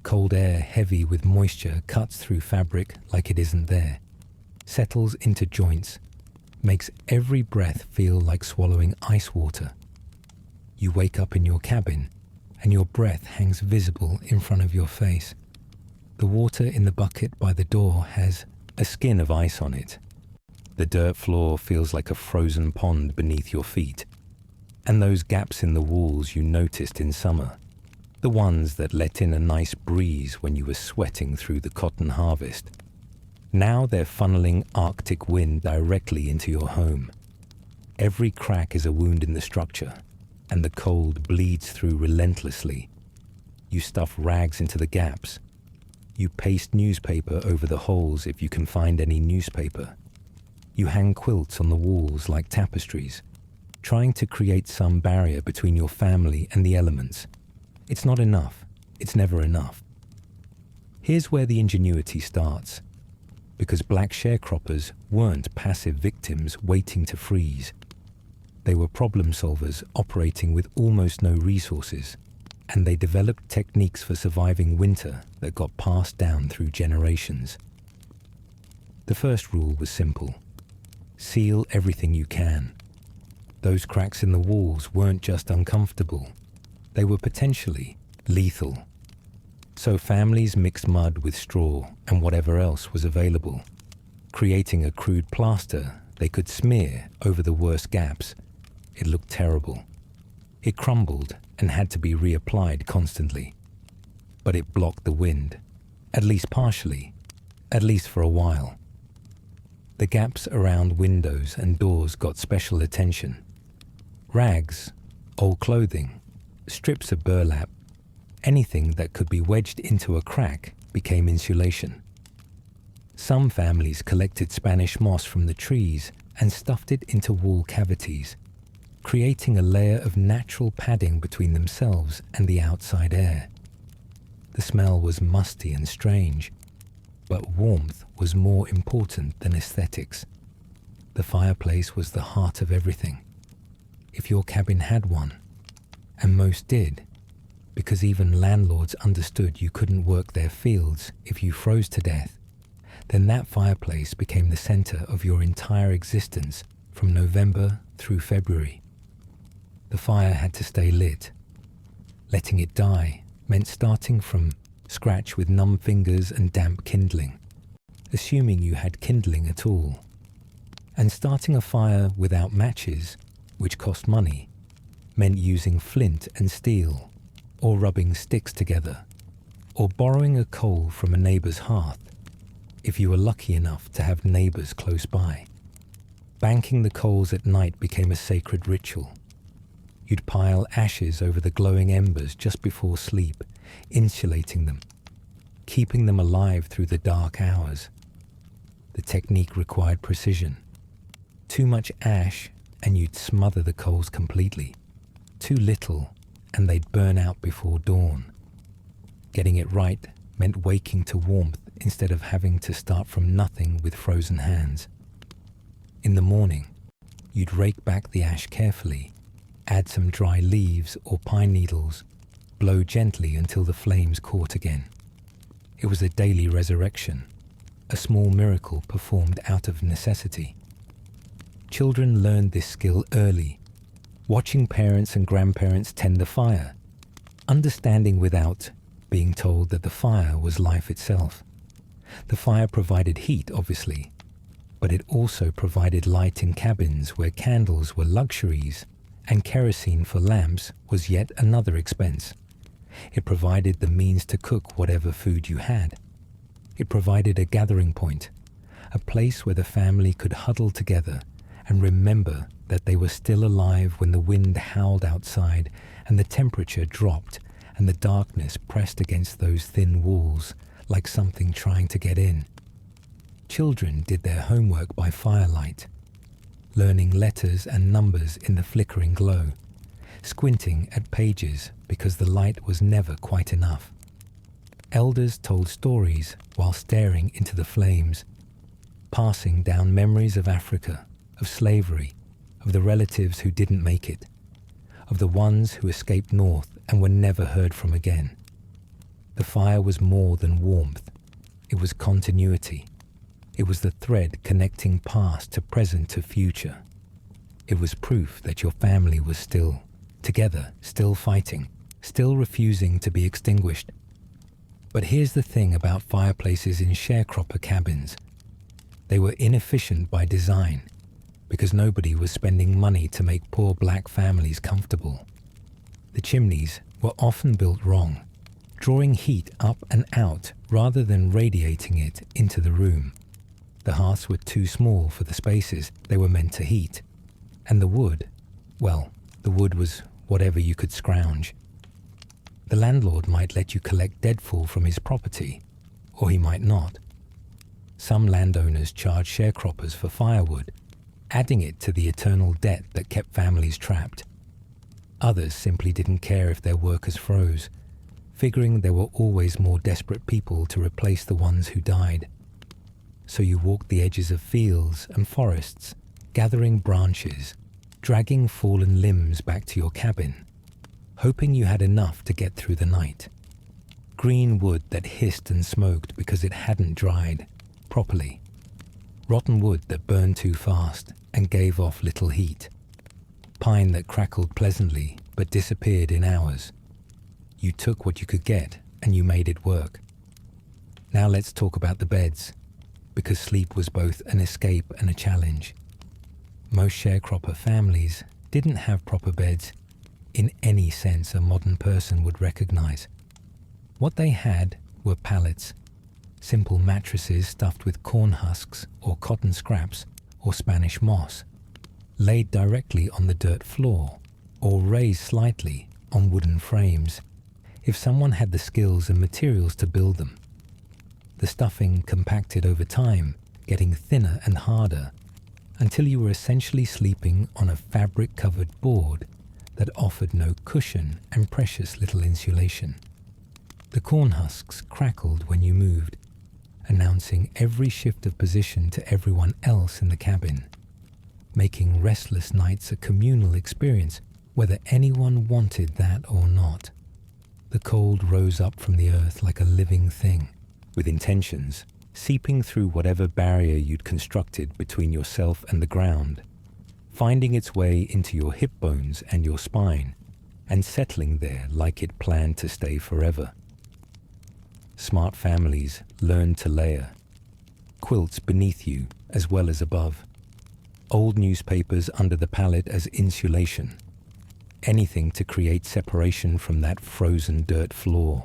Cold air heavy with moisture cuts through fabric like it isn't there, settles into joints, makes every breath feel like swallowing ice water. You wake up in your cabin and your breath hangs visible in front of your face. The water in the bucket by the door has a skin of ice on it. The dirt floor feels like a frozen pond beneath your feet. And those gaps in the walls you noticed in summer, the ones that let in a nice breeze when you were sweating through the cotton harvest, now they're funneling Arctic wind directly into your home. Every crack is a wound in the structure, and the cold bleeds through relentlessly. You stuff rags into the gaps. You paste newspaper over the holes if you can find any newspaper. You hang quilts on the walls like tapestries, trying to create some barrier between your family and the elements. It's not enough. It's never enough. Here's where the ingenuity starts. Because black sharecroppers weren't passive victims waiting to freeze. They were problem solvers operating with almost no resources, and they developed techniques for surviving winter that got passed down through generations. The first rule was simple. Seal everything you can. Those cracks in the walls weren't just uncomfortable. They were potentially lethal. So families mixed mud with straw and whatever else was available, creating a crude plaster they could smear over the worst gaps. It looked terrible. It crumbled and had to be reapplied constantly. But it blocked the wind, at least partially, at least for a while. The gaps around windows and doors got special attention. Rags, old clothing, strips of burlap, anything that could be wedged into a crack became insulation. Some families collected Spanish moss from the trees and stuffed it into wall cavities, creating a layer of natural padding between themselves and the outside air. The smell was musty and strange, but warmth was more important than aesthetics. The fireplace was the heart of everything. If your cabin had one, and most did, because even landlords understood you couldn't work their fields if you froze to death, then that fireplace became the center of your entire existence from November through February. The fire had to stay lit. Letting it die meant starting from scratch with numb fingers and damp kindling, assuming you had kindling at all. And starting a fire without matches, which cost money, meant using flint and steel, or rubbing sticks together, or borrowing a coal from a neighbor's hearth, if you were lucky enough to have neighbors close by. Banking the coals at night became a sacred ritual. You'd pile ashes over the glowing embers just before sleep, insulating them, keeping them alive through the dark hours. The technique required precision. Too much ash and you'd smother the coals completely. Too little and they'd burn out before dawn. Getting it right meant waking to warmth instead of having to start from nothing with frozen hands. In the morning, you'd rake back the ash carefully, add some dry leaves or pine needles, blow gently until the flames caught again. It was a daily resurrection, a small miracle performed out of necessity. Children learned this skill early, watching parents and grandparents tend the fire, understanding without being told that the fire was life itself. The fire provided heat, obviously, but it also provided light in cabins where candles were luxuries and kerosene for lamps was yet another expense. It provided the means to cook whatever food you had. It provided a gathering point, a place where the family could huddle together and remember that they were still alive when the wind howled outside and the temperature dropped and the darkness pressed against those thin walls like something trying to get in. Children did their homework by firelight, learning letters and numbers in the flickering glow, squinting at pages because the light was never quite enough. Elders told stories while staring into the flames, passing down memories of Africa, of slavery, of the relatives who didn't make it, of the ones who escaped north and were never heard from again. The fire was more than warmth. It was continuity. It was the thread connecting past to present to future. It was proof that your family was still together, still fighting, still refusing to be extinguished. But here's the thing about fireplaces in sharecropper cabins. They were inefficient by design because nobody was spending money to make poor black families comfortable. The chimneys were often built wrong, drawing heat up and out rather than radiating it into the room. The hearths were too small for the spaces they were meant to heat. And the wood, well, the wood was whatever you could scrounge. The landlord might let you collect deadfall from his property, or he might not. Some landowners charged sharecroppers for firewood, adding it to the eternal debt that kept families trapped. Others simply didn't care if their workers froze, figuring there were always more desperate people to replace the ones who died. So you walked the edges of fields and forests, gathering branches, dragging fallen limbs back to your cabin, hoping you had enough to get through the night. Green wood that hissed and smoked because it hadn't dried properly. Rotten wood that burned too fast and gave off little heat. Pine that crackled pleasantly but disappeared in hours. You took what you could get and you made it work. Now let's talk about the beds, because sleep was both an escape and a challenge. Most sharecropper families didn't have proper beds in any sense a modern person would recognize. What they had were pallets, simple mattresses stuffed with corn husks or cotton scraps or Spanish moss, laid directly on the dirt floor or raised slightly on wooden frames, if someone had the skills and materials to build them. The stuffing compacted over time, getting thinner and harder, until you were essentially sleeping on a fabric-covered board that offered no cushion and precious little insulation. The corn husks crackled when you moved, announcing every shift of position to everyone else in the cabin, making restless nights a communal experience, whether anyone wanted that or not. The cold rose up from the earth like a living thing, with intentions, seeping through whatever barrier you'd constructed between yourself and the ground, finding its way into your hip bones and your spine, and settling there like it planned to stay forever. Smart families learned to layer, quilts beneath you as well as above, old newspapers under the pallet as insulation, anything to create separation from that frozen dirt floor.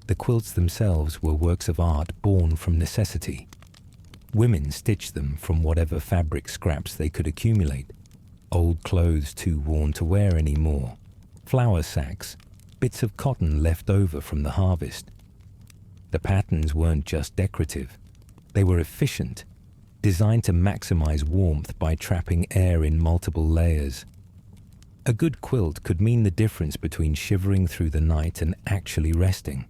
The quilts themselves were works of art born from necessity. Women stitched them from whatever fabric scraps they could accumulate, old clothes too worn to wear anymore, flour sacks, bits of cotton left over from the harvest. The patterns weren't just decorative, they were efficient, designed to maximize warmth by trapping air in multiple layers. A good quilt could mean the difference between shivering through the night and actually resting.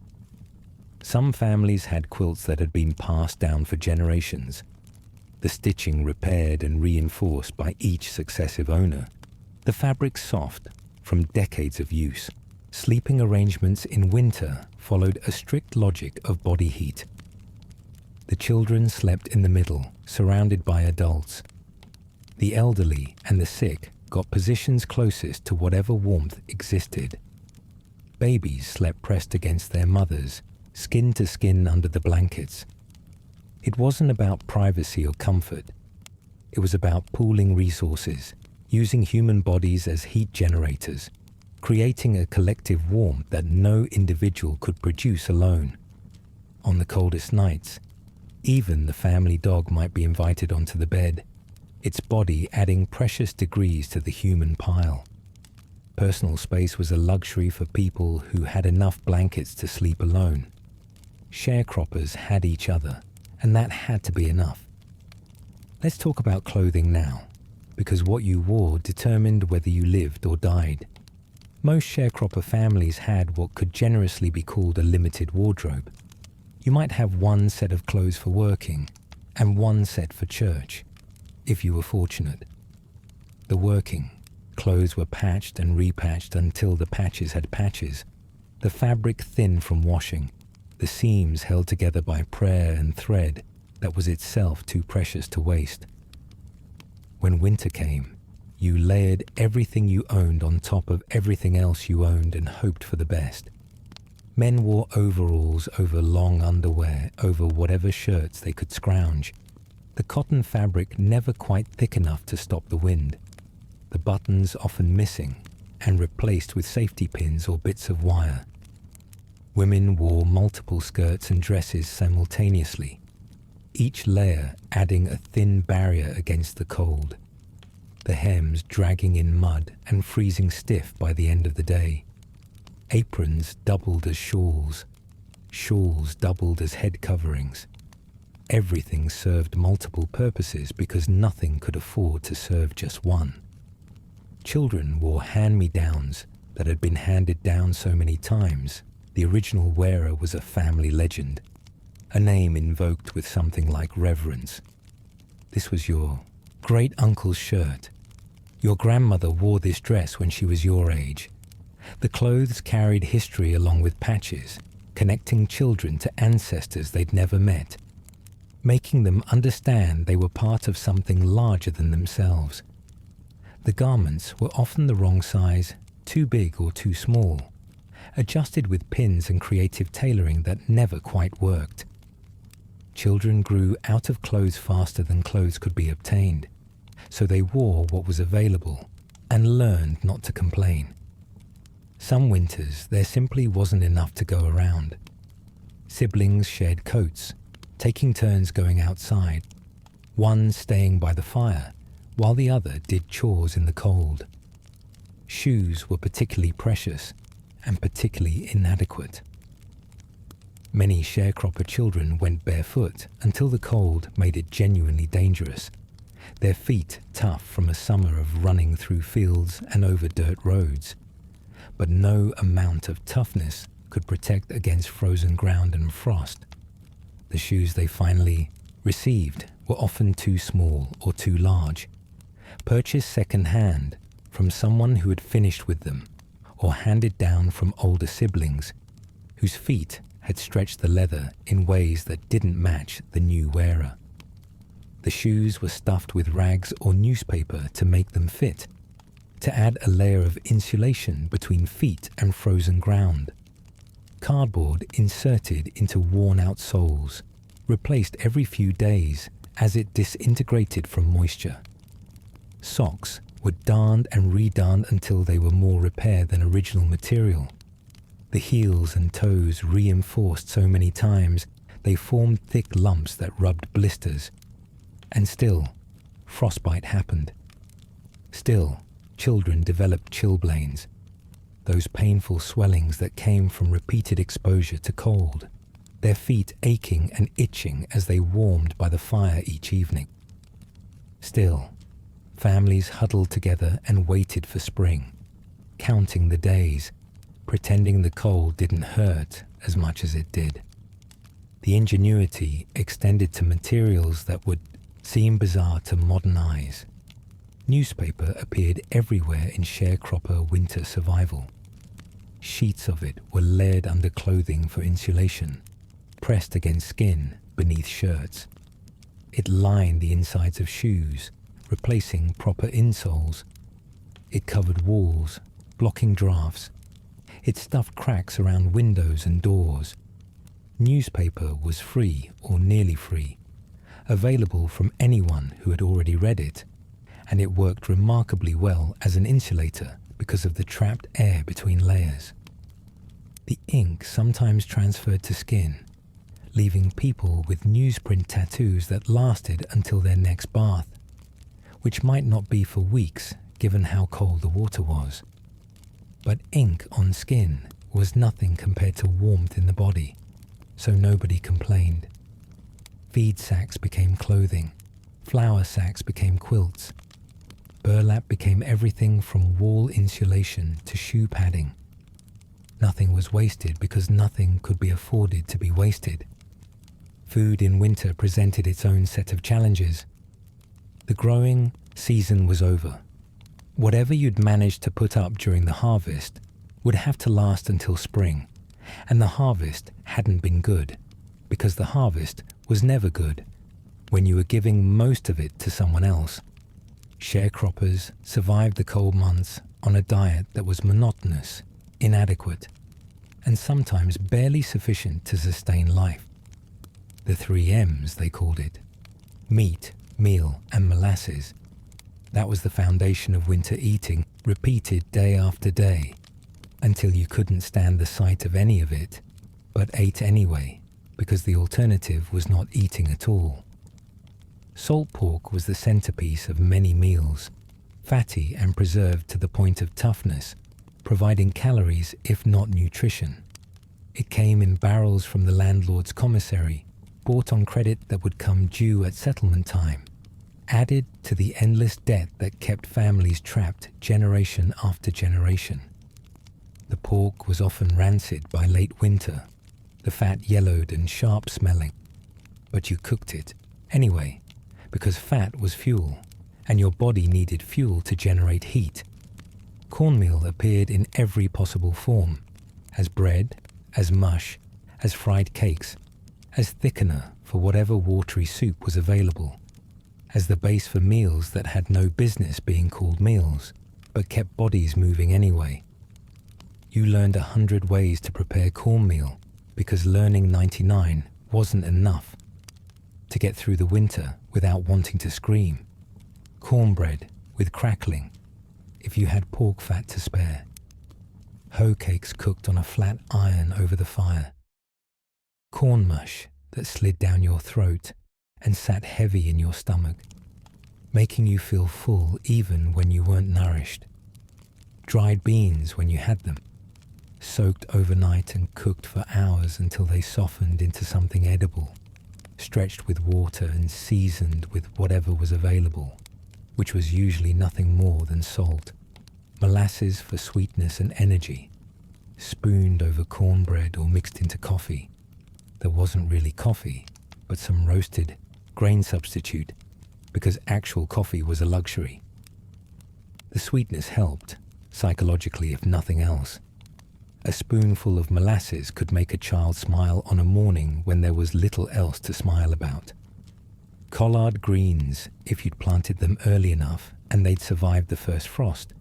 Some families had quilts that had been passed down for generations, the stitching repaired and reinforced by each successive owner, the fabric soft from decades of use. Sleeping arrangements in winter followed a strict logic of body heat. The children slept in the middle, surrounded by adults. The elderly and the sick got positions closest to whatever warmth existed. Babies slept pressed against their mothers, skin to skin under the blankets. It wasn't about privacy or comfort. It was about pooling resources, using human bodies as heat generators, creating a collective warmth that no individual could produce alone. On the coldest nights, even the family dog might be invited onto the bed, its body adding precious degrees to the human pile. Personal space was a luxury for people who had enough blankets to sleep alone. Sharecroppers had each other, and that had to be enough. Let's talk about clothing now, because what you wore determined whether you lived or died. Most sharecropper families had what could generously be called a limited wardrobe. You might have one set of clothes for working and one set for church, if you were fortunate. The working clothes were patched and repatched until the patches had patches, the fabric thin from washing, the seams held together by prayer and thread that was itself too precious to waste. When winter came, you layered everything you owned on top of everything else you owned and hoped for the best. Men wore overalls over long underwear over whatever shirts they could scrounge. The cotton fabric never quite thick enough to stop the wind, the buttons often missing and replaced with safety pins or bits of wire. Women wore multiple skirts and dresses simultaneously, each layer adding a thin barrier against the cold, the hems dragging in mud and freezing stiff by the end of the day. Aprons doubled as shawls, shawls doubled as head coverings. Everything served multiple purposes because nothing could afford to serve just one. Children wore hand-me-downs that had been handed down so many times, the original wearer was a family legend, a name invoked with something like reverence. This was your great-uncle's shirt. Your grandmother wore this dress when she was your age. The clothes carried history along with patches, connecting children to ancestors they'd never met, making them understand they were part of something larger than themselves. The garments were often the wrong size, too big or too small, adjusted with pins and creative tailoring that never quite worked. Children grew out of clothes faster than clothes could be obtained, so they wore what was available and learned not to complain. Some winters there simply wasn't enough to go around. Siblings shared coats, taking turns going outside, one staying by the fire while the other did chores in the cold. Shoes were particularly precious and particularly inadequate. Many sharecropper children went barefoot until the cold made it genuinely dangerous, their feet tough from a summer of running through fields and over dirt roads. But no amount of toughness could protect against frozen ground and frost. The shoes they finally received were often too small or too large, purchased second-hand from someone who had finished with them, or handed down from older siblings whose feet had stretched the leather in ways that didn't match the new wearer. The shoes were stuffed with rags or newspaper to make them fit, to add a layer of insulation between feet and frozen ground. Cardboard inserted into worn-out soles, replaced every few days as it disintegrated from moisture. Socks were darned and redarned until they were more repair than original material. The heels and toes reinforced so many times they formed thick lumps that rubbed blisters. And still, frostbite happened. Still, children developed chilblains, those painful swellings that came from repeated exposure to cold, their feet aching and itching as they warmed by the fire each evening. Still, families huddled together and waited for spring, counting the days, pretending the cold didn't hurt as much as it did. The ingenuity extended to materials that would seem bizarre to modern eyes. Newspaper appeared everywhere in sharecropper winter survival. Sheets of it were layered under clothing for insulation, pressed against skin beneath shirts. It lined the insides of shoes, replacing proper insoles. It covered walls, blocking drafts. It stuffed cracks around windows and doors. Newspaper was free or nearly free, available from anyone who had already read it, and it worked remarkably well as an insulator because of the trapped air between layers. The ink sometimes transferred to skin, leaving people with newsprint tattoos that lasted until their next bath, which might not be for weeks given how cold the water was. But ink on skin was nothing compared to warmth in the body, so nobody complained. Feed sacks became clothing, flour sacks became quilts, burlap became everything from wall insulation to shoe padding. Nothing was wasted because nothing could be afforded to be wasted. Food in winter presented its own set of challenges. The growing season was over. Whatever you'd managed to put up during the harvest would have to last until spring, and the harvest hadn't been good, because the harvest was never good when you were giving most of it to someone else. Sharecroppers survived the cold months on a diet that was monotonous, inadequate, and sometimes barely sufficient to sustain life. The 3 M's, they called it: meat, meal, and molasses. That was the foundation of winter eating, repeated day after day, until you couldn't stand the sight of any of it, but ate anyway, because the alternative was not eating at all. Salt pork was the centerpiece of many meals, fatty and preserved to the point of toughness, providing calories if not nutrition. It came in barrels from the landlord's commissary, bought on credit that would come due at settlement time, added to the endless debt that kept families trapped generation after generation. The pork was often rancid by late winter, the fat yellowed and sharp smelling, but you cooked it anyway, because fat was fuel, and your body needed fuel to generate heat. Cornmeal appeared in every possible form, as bread, as mush, as fried cakes, as thickener for whatever watery soup was available, as the base for meals that had no business being called meals, but kept bodies moving anyway. You learned 100 ways to prepare cornmeal because learning 99 wasn't enough to get through the winter without wanting to scream. Cornbread with crackling, if you had pork fat to spare. Hoe cakes cooked on a flat iron over the fire. Corn mush that slid down your throat and sat heavy in your stomach, making you feel full even when you weren't nourished. Dried beans when you had them, soaked overnight and cooked for hours until they softened into something edible, stretched with water and seasoned with whatever was available, which was usually nothing more than salt. Molasses for sweetness and energy, spooned over cornbread or mixed into coffee. There wasn't really coffee, but some roasted grain substitute, because actual coffee was a luxury. The sweetness helped, psychologically if nothing else. A spoonful of molasses could make a child smile on a morning when there was little else to smile about. Collard greens, if you'd planted them early enough and they'd survived the first frost.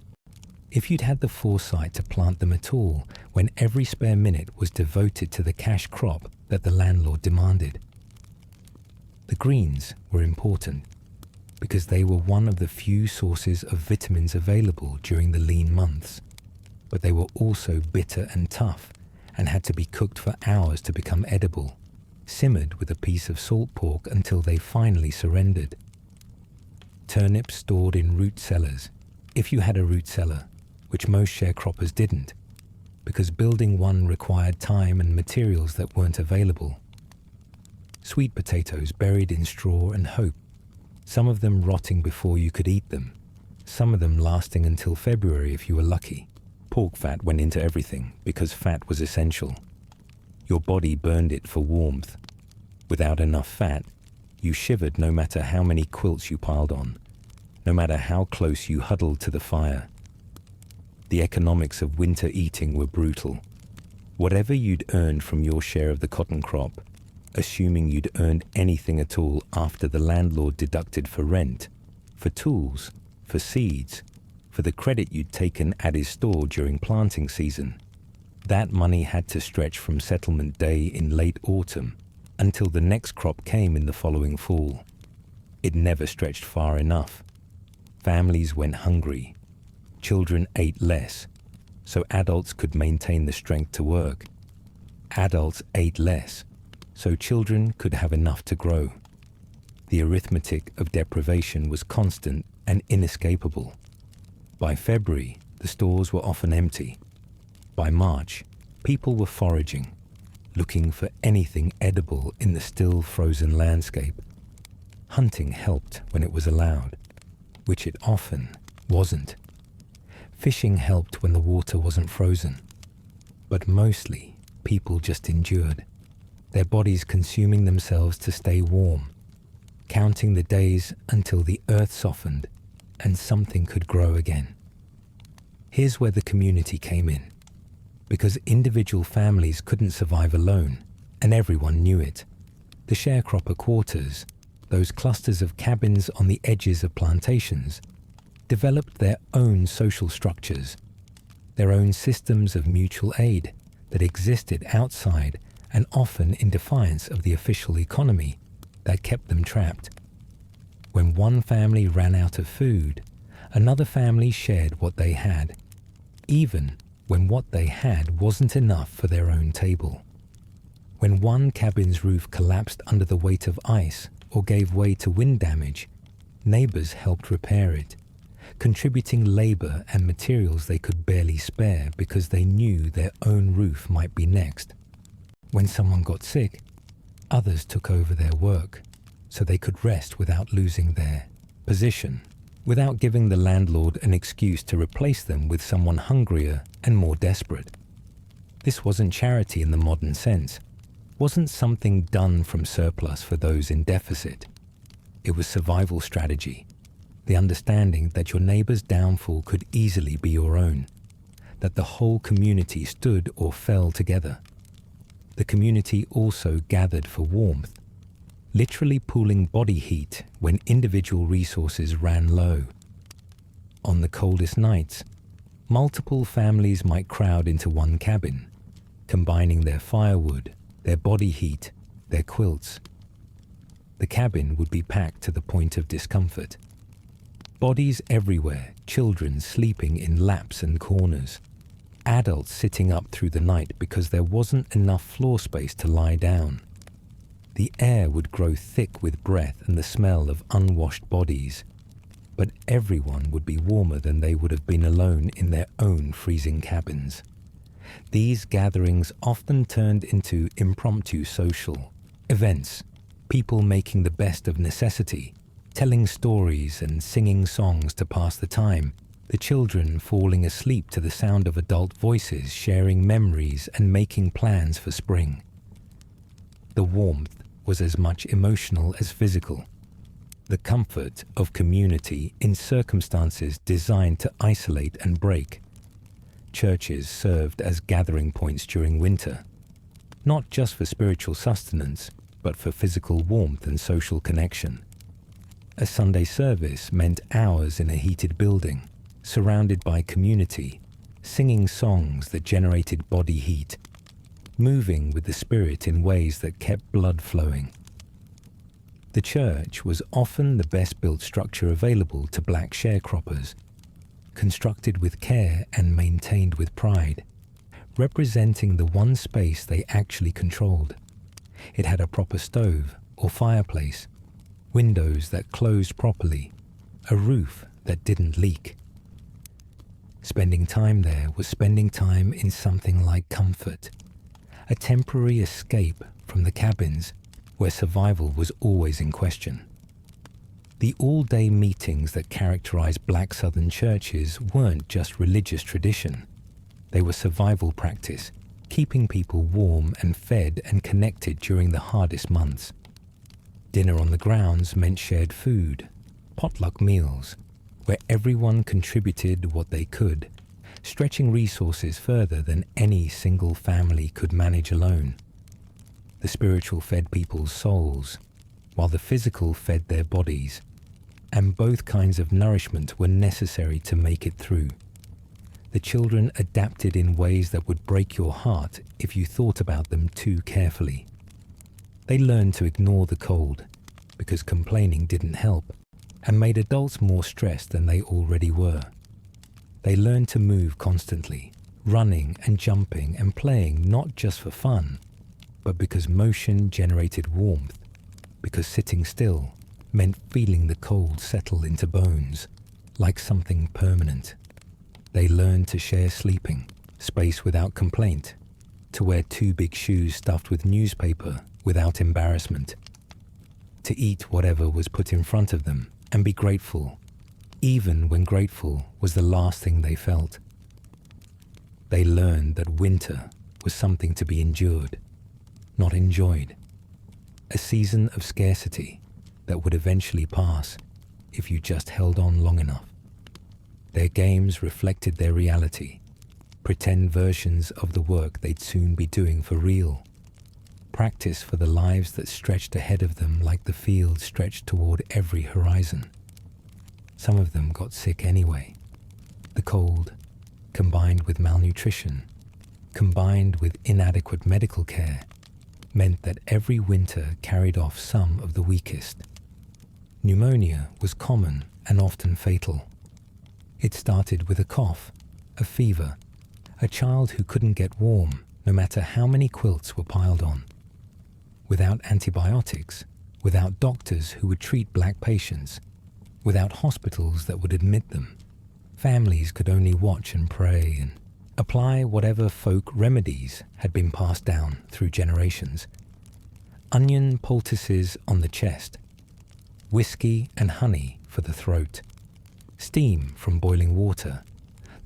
If you'd had the foresight to plant them at all when every spare minute was devoted to the cash crop that the landlord demanded. The greens were important because they were one of the few sources of vitamins available during the lean months, but they were also bitter and tough and had to be cooked for hours to become edible, simmered with a piece of salt pork until they finally surrendered. Turnips stored in root cellars, if you had a root cellar, which most sharecroppers didn't, because building one required time and materials that weren't available. Sweet potatoes buried in straw and hope, some of them rotting before you could eat them, some of them lasting until February if you were lucky. Pork fat went into everything because fat was essential. Your body burned it for warmth. Without enough fat, you shivered no matter how many quilts you piled on, no matter how close you huddled to the fire. The economics of winter eating were brutal. Whatever you'd earned from your share of the cotton crop, assuming you'd earned anything at all after the landlord deducted for rent, for tools, for seeds, for the credit you'd taken at his store during planting season, That money had to stretch from settlement day in late autumn until the next crop came in the following fall. It never stretched far enough. Families went hungry. Children ate less, so adults could maintain the strength to work. Adults ate less, so children could have enough to grow. The arithmetic of deprivation was constant and inescapable. By February, the stores were often empty. By March, people were foraging, looking for anything edible in the still frozen landscape. Hunting helped when it was allowed, which it often wasn't. Fishing helped when the water wasn't frozen. But mostly, people just endured, their bodies consuming themselves to stay warm, counting the days until the earth softened and something could grow again. Here's where the community came in. Because individual families couldn't survive alone, and everyone knew it. The sharecropper quarters, those clusters of cabins on the edges of plantations, developed their own social structures, their own systems of mutual aid that existed outside and often in defiance of the official economy that kept them trapped. When one family ran out of food, another family shared what they had, even when what they had wasn't enough for their own table. When one cabin's roof collapsed under the weight of ice or gave way to wind damage, neighbors helped repair it, contributing labor and materials they could barely spare because they knew their own roof might be next. When someone got sick, others took over their work so they could rest without losing their position, without giving the landlord an excuse to replace them with someone hungrier and more desperate. This wasn't charity in the modern sense, wasn't something done from surplus for those in deficit. It was survival strategy, the understanding that your neighbor's downfall could easily be your own, that the whole community stood or fell together. The community also gathered for warmth, literally pooling body heat when individual resources ran low. On the coldest nights, multiple families might crowd into one cabin, combining their firewood, their body heat, their quilts. The cabin would be packed to the point of discomfort. Bodies everywhere, children sleeping in laps and corners, adults sitting up through the night because there wasn't enough floor space to lie down. The air would grow thick with breath and the smell of unwashed bodies, but everyone would be warmer than they would have been alone in their own freezing cabins. These gatherings often turned into impromptu social events, people making the best of necessity, telling stories and singing songs to pass the time, the children falling asleep to the sound of adult voices sharing memories and making plans for spring. The warmth was as much emotional as physical. The comfort of community in circumstances designed to isolate and break. Churches served as gathering points during winter, not just for spiritual sustenance, but for physical warmth and social connection. A Sunday service meant hours in a heated building, surrounded by community, singing songs that generated body heat, moving with the Spirit in ways that kept blood flowing. The church was often the best-built structure available to black sharecroppers, constructed with care and maintained with pride, representing the one space they actually controlled. It had a proper stove or fireplace, windows that closed properly, a roof that didn't leak. Spending time there was spending time in something like comfort, a temporary escape from the cabins where survival was always in question. The all-day meetings that characterized black Southern churches weren't just religious tradition. They were survival practice, keeping people warm and fed and connected during the hardest months. Dinner on the grounds meant shared food, potluck meals, where everyone contributed what they could, stretching resources further than any single family could manage alone. The spiritual fed people's souls, while the physical fed their bodies, and both kinds of nourishment were necessary to make it through. The children adapted in ways that would break your heart if you thought about them too carefully. They learned to ignore the cold because complaining didn't help and made adults more stressed than they already were. They learned to move constantly, running and jumping and playing not just for fun, but because motion generated warmth, because sitting still meant feeling the cold settle into bones like something permanent. They learned to share sleeping, space without complaint, to wear 2 big shoes stuffed with newspaper without embarrassment, to eat whatever was put in front of them and be grateful, even when grateful was the last thing they felt. They learned that winter was something to be endured, not enjoyed, a season of scarcity that would eventually pass if you just held on long enough. Their games reflected their reality, pretend versions of the work they'd soon be doing for real, practice for the lives that stretched ahead of them like the field stretched toward every horizon. Some of them got sick anyway. The cold, combined with malnutrition, combined with inadequate medical care, meant that every winter carried off some of the weakest. Pneumonia was common and often fatal. It started with a cough, a fever, a child who couldn't get warm no matter how many quilts were piled on. Without antibiotics, without doctors who would treat black patients, without hospitals that would admit them, families could only watch and pray and apply whatever folk remedies had been passed down through generations. Onion poultices on the chest, whiskey and honey for the throat, steam from boiling water,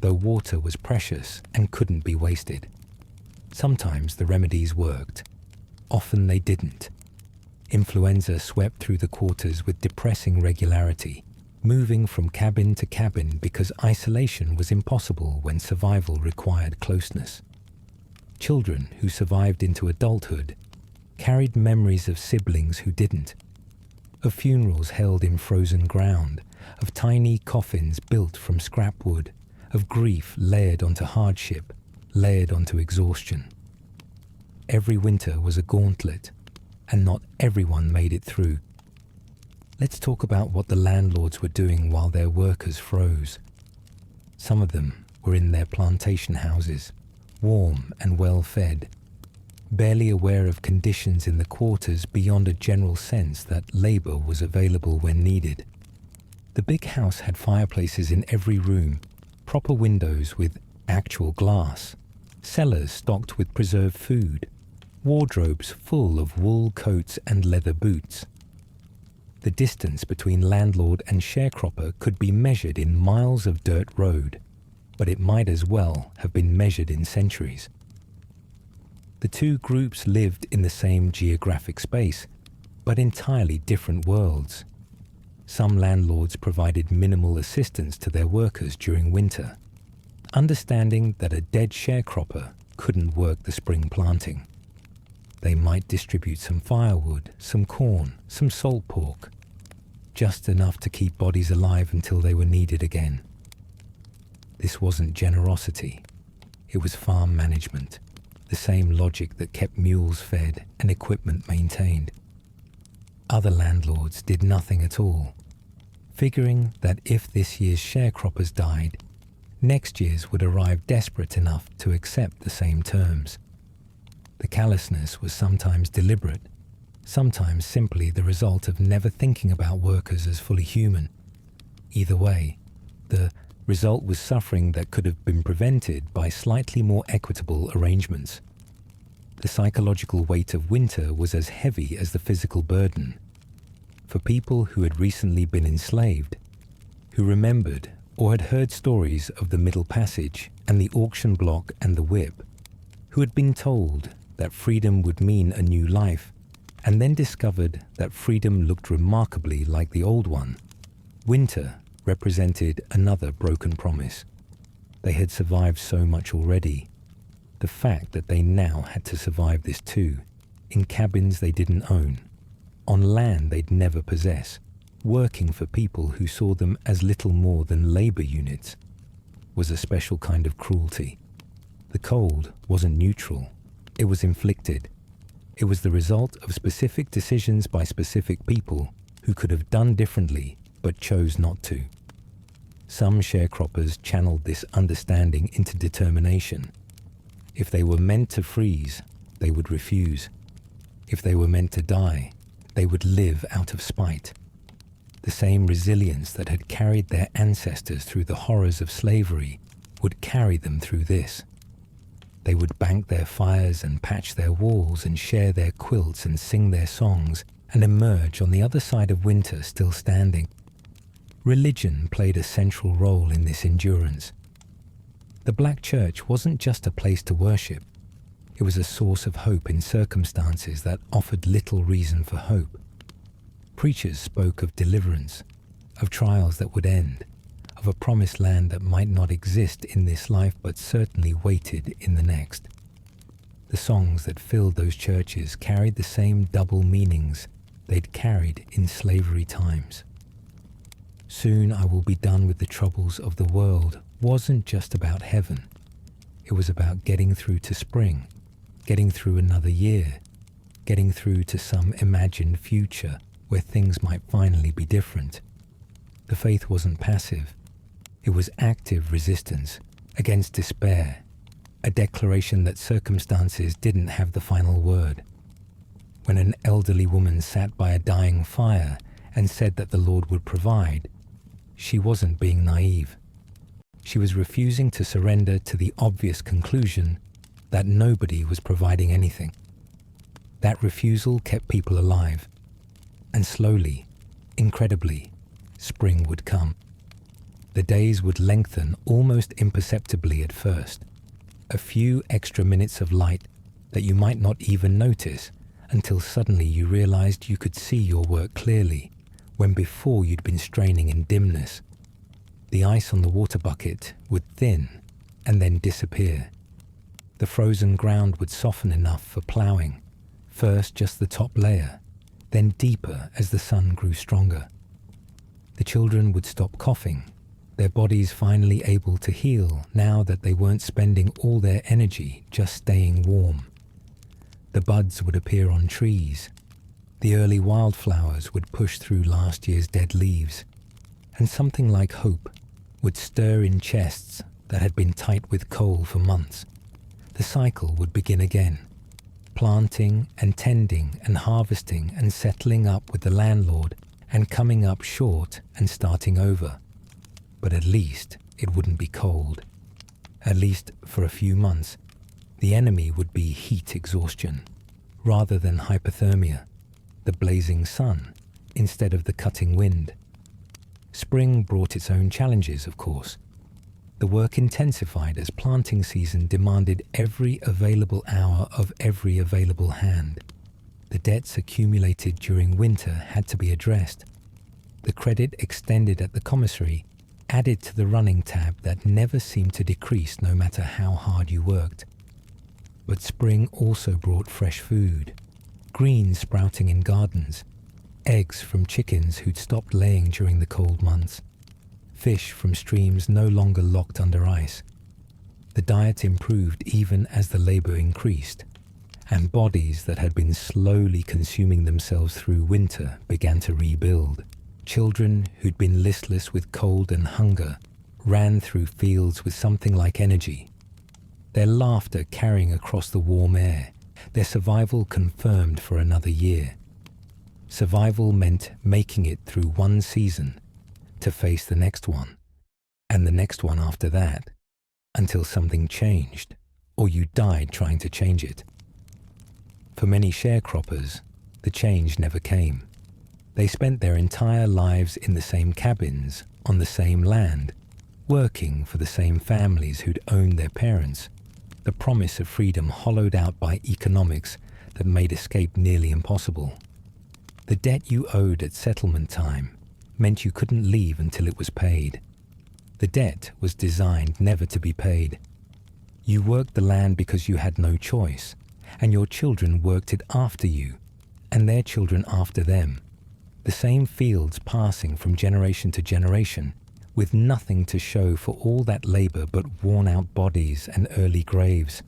though water was precious and couldn't be wasted. Sometimes the remedies worked, often they didn't. Influenza swept through the quarters with depressing regularity, moving from cabin to cabin because isolation was impossible when survival required closeness. Children who survived into adulthood carried memories of siblings who didn't, of funerals held in frozen ground, of tiny coffins built from scrap wood, of grief layered onto hardship, layered onto exhaustion. Every winter was a gauntlet, and not everyone made it through. Let's talk about what the landlords were doing while their workers froze. Some of them were in their plantation houses, warm and well fed, barely aware of conditions in the quarters beyond a general sense that labor was available when needed. The big house had fireplaces in every room, proper windows with actual glass, cellars stocked with preserved food, wardrobes full of wool coats and leather boots. The distance between landlord and sharecropper could be measured in miles of dirt road, but it might as well have been measured in centuries. The two groups lived in the same geographic space, but entirely different worlds. Some landlords provided minimal assistance to their workers during winter, understanding that a dead sharecropper couldn't work the spring planting. They might distribute some firewood, some corn, some salt pork, just enough to keep bodies alive until they were needed again. This wasn't generosity. It was farm management, the same logic that kept mules fed and equipment maintained. Other landlords did nothing at all, figuring that if this year's sharecroppers died, next year's would arrive desperate enough to accept the same terms. The callousness was sometimes deliberate, sometimes simply the result of never thinking about workers as fully human. Either way, the result was suffering that could have been prevented by slightly more equitable arrangements. The psychological weight of winter was as heavy as the physical burden. For people who had recently been enslaved, who remembered or had heard stories of the Middle Passage and the auction block and the whip, who had been told that freedom would mean a new life, and then discovered that freedom looked remarkably like the old one, winter represented another broken promise. They had survived so much already. The fact that they now had to survive this too, in cabins they didn't own, on land they'd never possess, working for people who saw them as little more than labor units. was a special kind of cruelty. The cold wasn't neutral, it was inflicted. It was the result of specific decisions by specific people who could have done differently but chose not to. Some sharecroppers channeled this understanding into determination. If they were meant to freeze, they would refuse. If they were meant to die, they would live out of spite. The same resilience that had carried their ancestors through the horrors of slavery would carry them through this. They would bank their fires and patch their walls and share their quilts and sing their songs and emerge on the other side of winter still standing. Religion played a central role in this endurance. The Black Church wasn't just a place to worship. It was a source of hope in circumstances that offered little reason for hope. Preachers spoke of deliverance, of trials that would end, of a promised land that might not exist in this life but certainly waited in the next. The songs that filled those churches carried the same double meanings they'd carried in slavery times. Soon I will be done with the troubles of the world wasn't just about heaven. It was about getting through to spring, getting through another year, getting through to some imagined future where things might finally be different. The faith wasn't passive. It was active resistance against despair, a declaration that circumstances didn't have the final word. When an elderly woman sat by a dying fire and said that the Lord would provide, she wasn't being naive. She was refusing to surrender to the obvious conclusion that nobody was providing anything. That refusal kept people alive. And slowly, incredibly, spring would come. The days would lengthen almost imperceptibly at first. A few extra minutes of light that you might not even notice until suddenly you realized you could see your work clearly, when before you'd been straining in dimness. The ice on the water bucket would thin and then disappear. The frozen ground would soften enough for ploughing, first just the top layer, then deeper as the sun grew stronger. The children would stop coughing, their bodies finally able to heal now that they weren't spending all their energy just staying warm. The buds would appear on trees. The early wildflowers would push through last year's dead leaves, and something like hope would stir in chests that had been tight with coal for months. The cycle would begin again, planting and tending and harvesting and settling up with the landlord and coming up short and starting over. But at least it wouldn't be cold. At least for a few months, the enemy would be heat exhaustion rather than hypothermia, the blazing sun instead of the cutting wind. Spring brought its own challenges, of course. The work intensified as planting season demanded every available hour of every available hand. The debts accumulated during winter had to be addressed. The credit extended at the commissary added to the running tab that never seemed to decrease no matter how hard you worked. But spring also brought fresh food, greens sprouting in gardens, eggs from chickens who'd stopped laying during the cold months, fish from streams no longer locked under ice. The diet improved even as the labor increased, and bodies that had been slowly consuming themselves through winter began to rebuild. Children who'd been listless with cold and hunger ran through fields with something like energy, their laughter carrying across the warm air, their survival confirmed for another year. Survival meant making it through one season to face the next one, and the next one after that, until something changed, or you died trying to change it. For many sharecroppers, the change never came. They spent their entire lives in the same cabins, on the same land, working for the same families who'd owned their parents, the promise of freedom hollowed out by economics that made escape nearly impossible. The debt you owed at settlement time meant you couldn't leave until it was paid. The debt was designed never to be paid. You worked the land because you had no choice, and your children worked it after you, and their children after them. The same fields passing from generation to generation, with nothing to show for all that labor but worn-out bodies and early graves.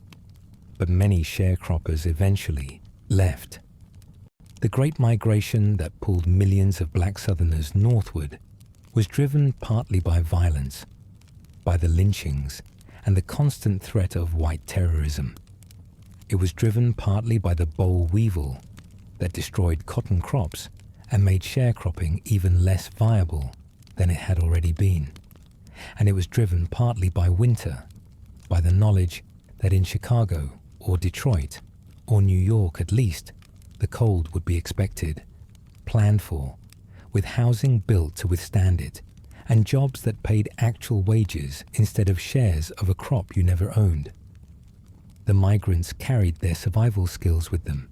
But many sharecroppers eventually left. The Great Migration that pulled millions of black Southerners northward was driven partly by violence, by the lynchings, and the constant threat of white terrorism. It was driven partly by the boll weevil that destroyed cotton crops and made sharecropping even less viable than it had already been. And it was driven partly by winter, by the knowledge that in Chicago or Detroit, or New York at least, the cold would be expected, planned for, with housing built to withstand it, and jobs that paid actual wages instead of shares of a crop you never owned. The migrants carried their survival skills with them,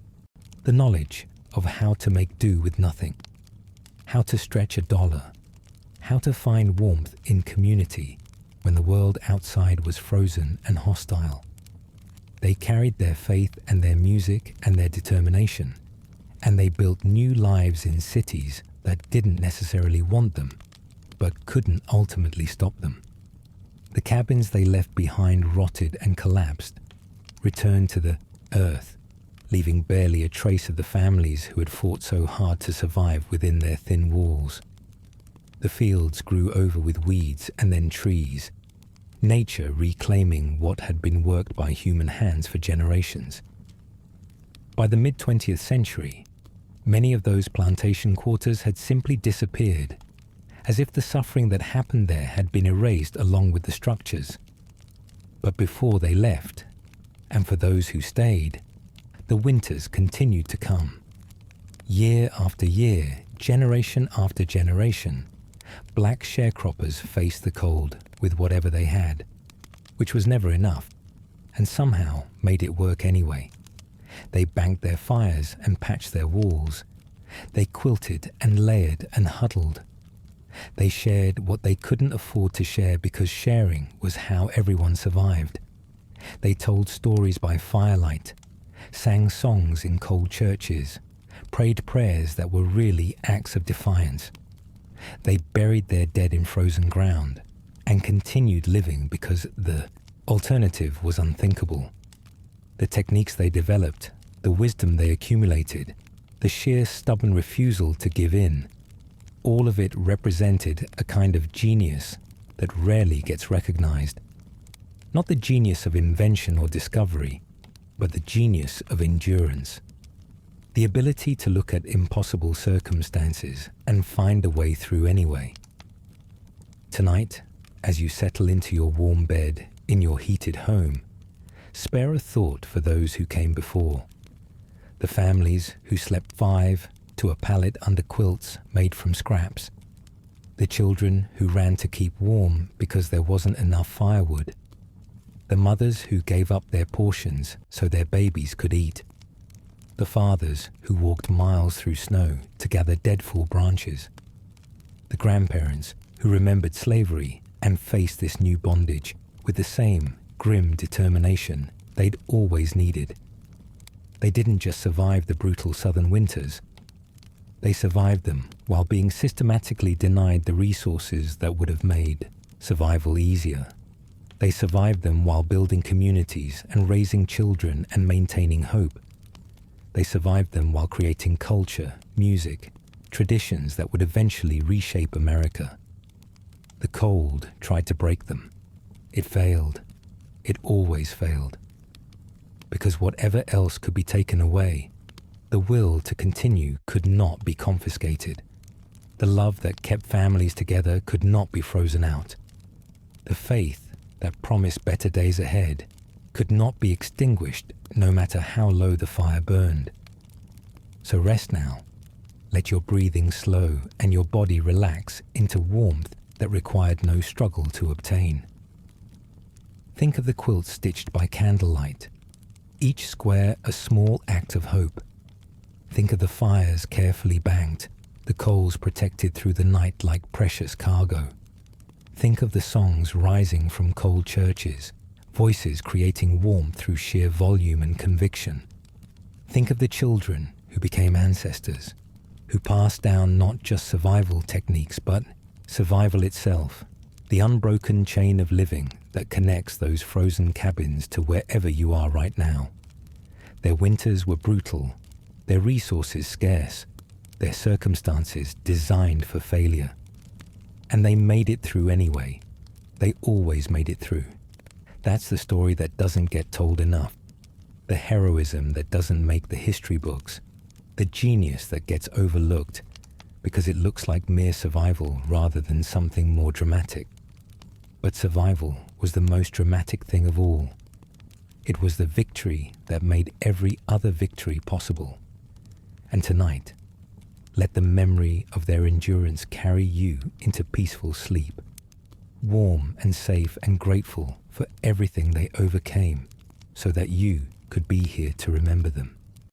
the knowledge of how to make do with nothing, how to stretch a dollar, how to find warmth in community when the world outside was frozen and hostile. They carried their faith and their music and their determination, and they built new lives in cities that didn't necessarily want them, but couldn't ultimately stop them. The cabins they left behind rotted and collapsed, returned to the earth, leaving barely a trace of the families who had fought so hard to survive within their thin walls. The fields grew over with weeds and then trees, nature reclaiming what had been worked by human hands for generations. By the mid-20th century, many of those plantation quarters had simply disappeared, as if the suffering that happened there had been erased along with the structures. But before they left, and for those who stayed, the winters continued to come. Year after year, generation after generation, black sharecroppers faced the cold with whatever they had, which was never enough, and somehow made it work anyway. They banked their fires and patched their walls. They quilted and layered and huddled. They shared what they couldn't afford to share because sharing was how everyone survived. They told stories by firelight, sang songs in cold churches, prayed prayers that were really acts of defiance. They buried their dead in frozen ground and continued living because the alternative was unthinkable. The techniques they developed, the wisdom they accumulated, the sheer stubborn refusal to give in, all of it represented a kind of genius that rarely gets recognized. Not the genius of invention or discovery, but the genius of endurance. The ability to look at impossible circumstances and find a way through anyway. Tonight, as you settle into your warm bed in your heated home, spare a thought for those who came before. The families who slept 5 to a pallet under quilts made from scraps. The children who ran to keep warm because there wasn't enough firewood. The mothers who gave up their portions so their babies could eat. The fathers who walked miles through snow to gather deadfall branches. The grandparents who remembered slavery and faced this new bondage with the same grim determination they'd always needed. They didn't just survive the brutal southern winters. They survived them while being systematically denied the resources that would have made survival easier. They survived them while building communities and raising children and maintaining hope. They survived them while creating culture, music, traditions that would eventually reshape America. The cold tried to break them. It failed. It always failed. Because whatever else could be taken away, the will to continue could not be confiscated. The love that kept families together could not be frozen out. The faith that promised better days ahead could not be extinguished no matter how low the fire burned. So rest now. Let your breathing slow and your body relax into warmth that required no struggle to obtain. Think of the quilts stitched by candlelight, each square a small act of hope. Think of the fires carefully banked, the coals protected through the night like precious cargo. Think of the songs rising from cold churches, voices creating warmth through sheer volume and conviction. Think of the children who became ancestors, who passed down not just survival techniques but survival itself, The unbroken chain of living that connects those frozen cabins to wherever you are right now. Their winters were brutal, their resources scarce, their circumstances designed for failure. And they made it through anyway. They always made it through. That's the story that doesn't get told enough. The heroism that doesn't make the history books. The genius that gets overlooked because it looks like mere survival rather than something more dramatic. But survival was the most dramatic thing of all. It was the victory that made every other victory possible. And tonight, let the memory of their endurance carry you into peaceful sleep, warm and safe and grateful for everything they overcame so that you could be here to remember them.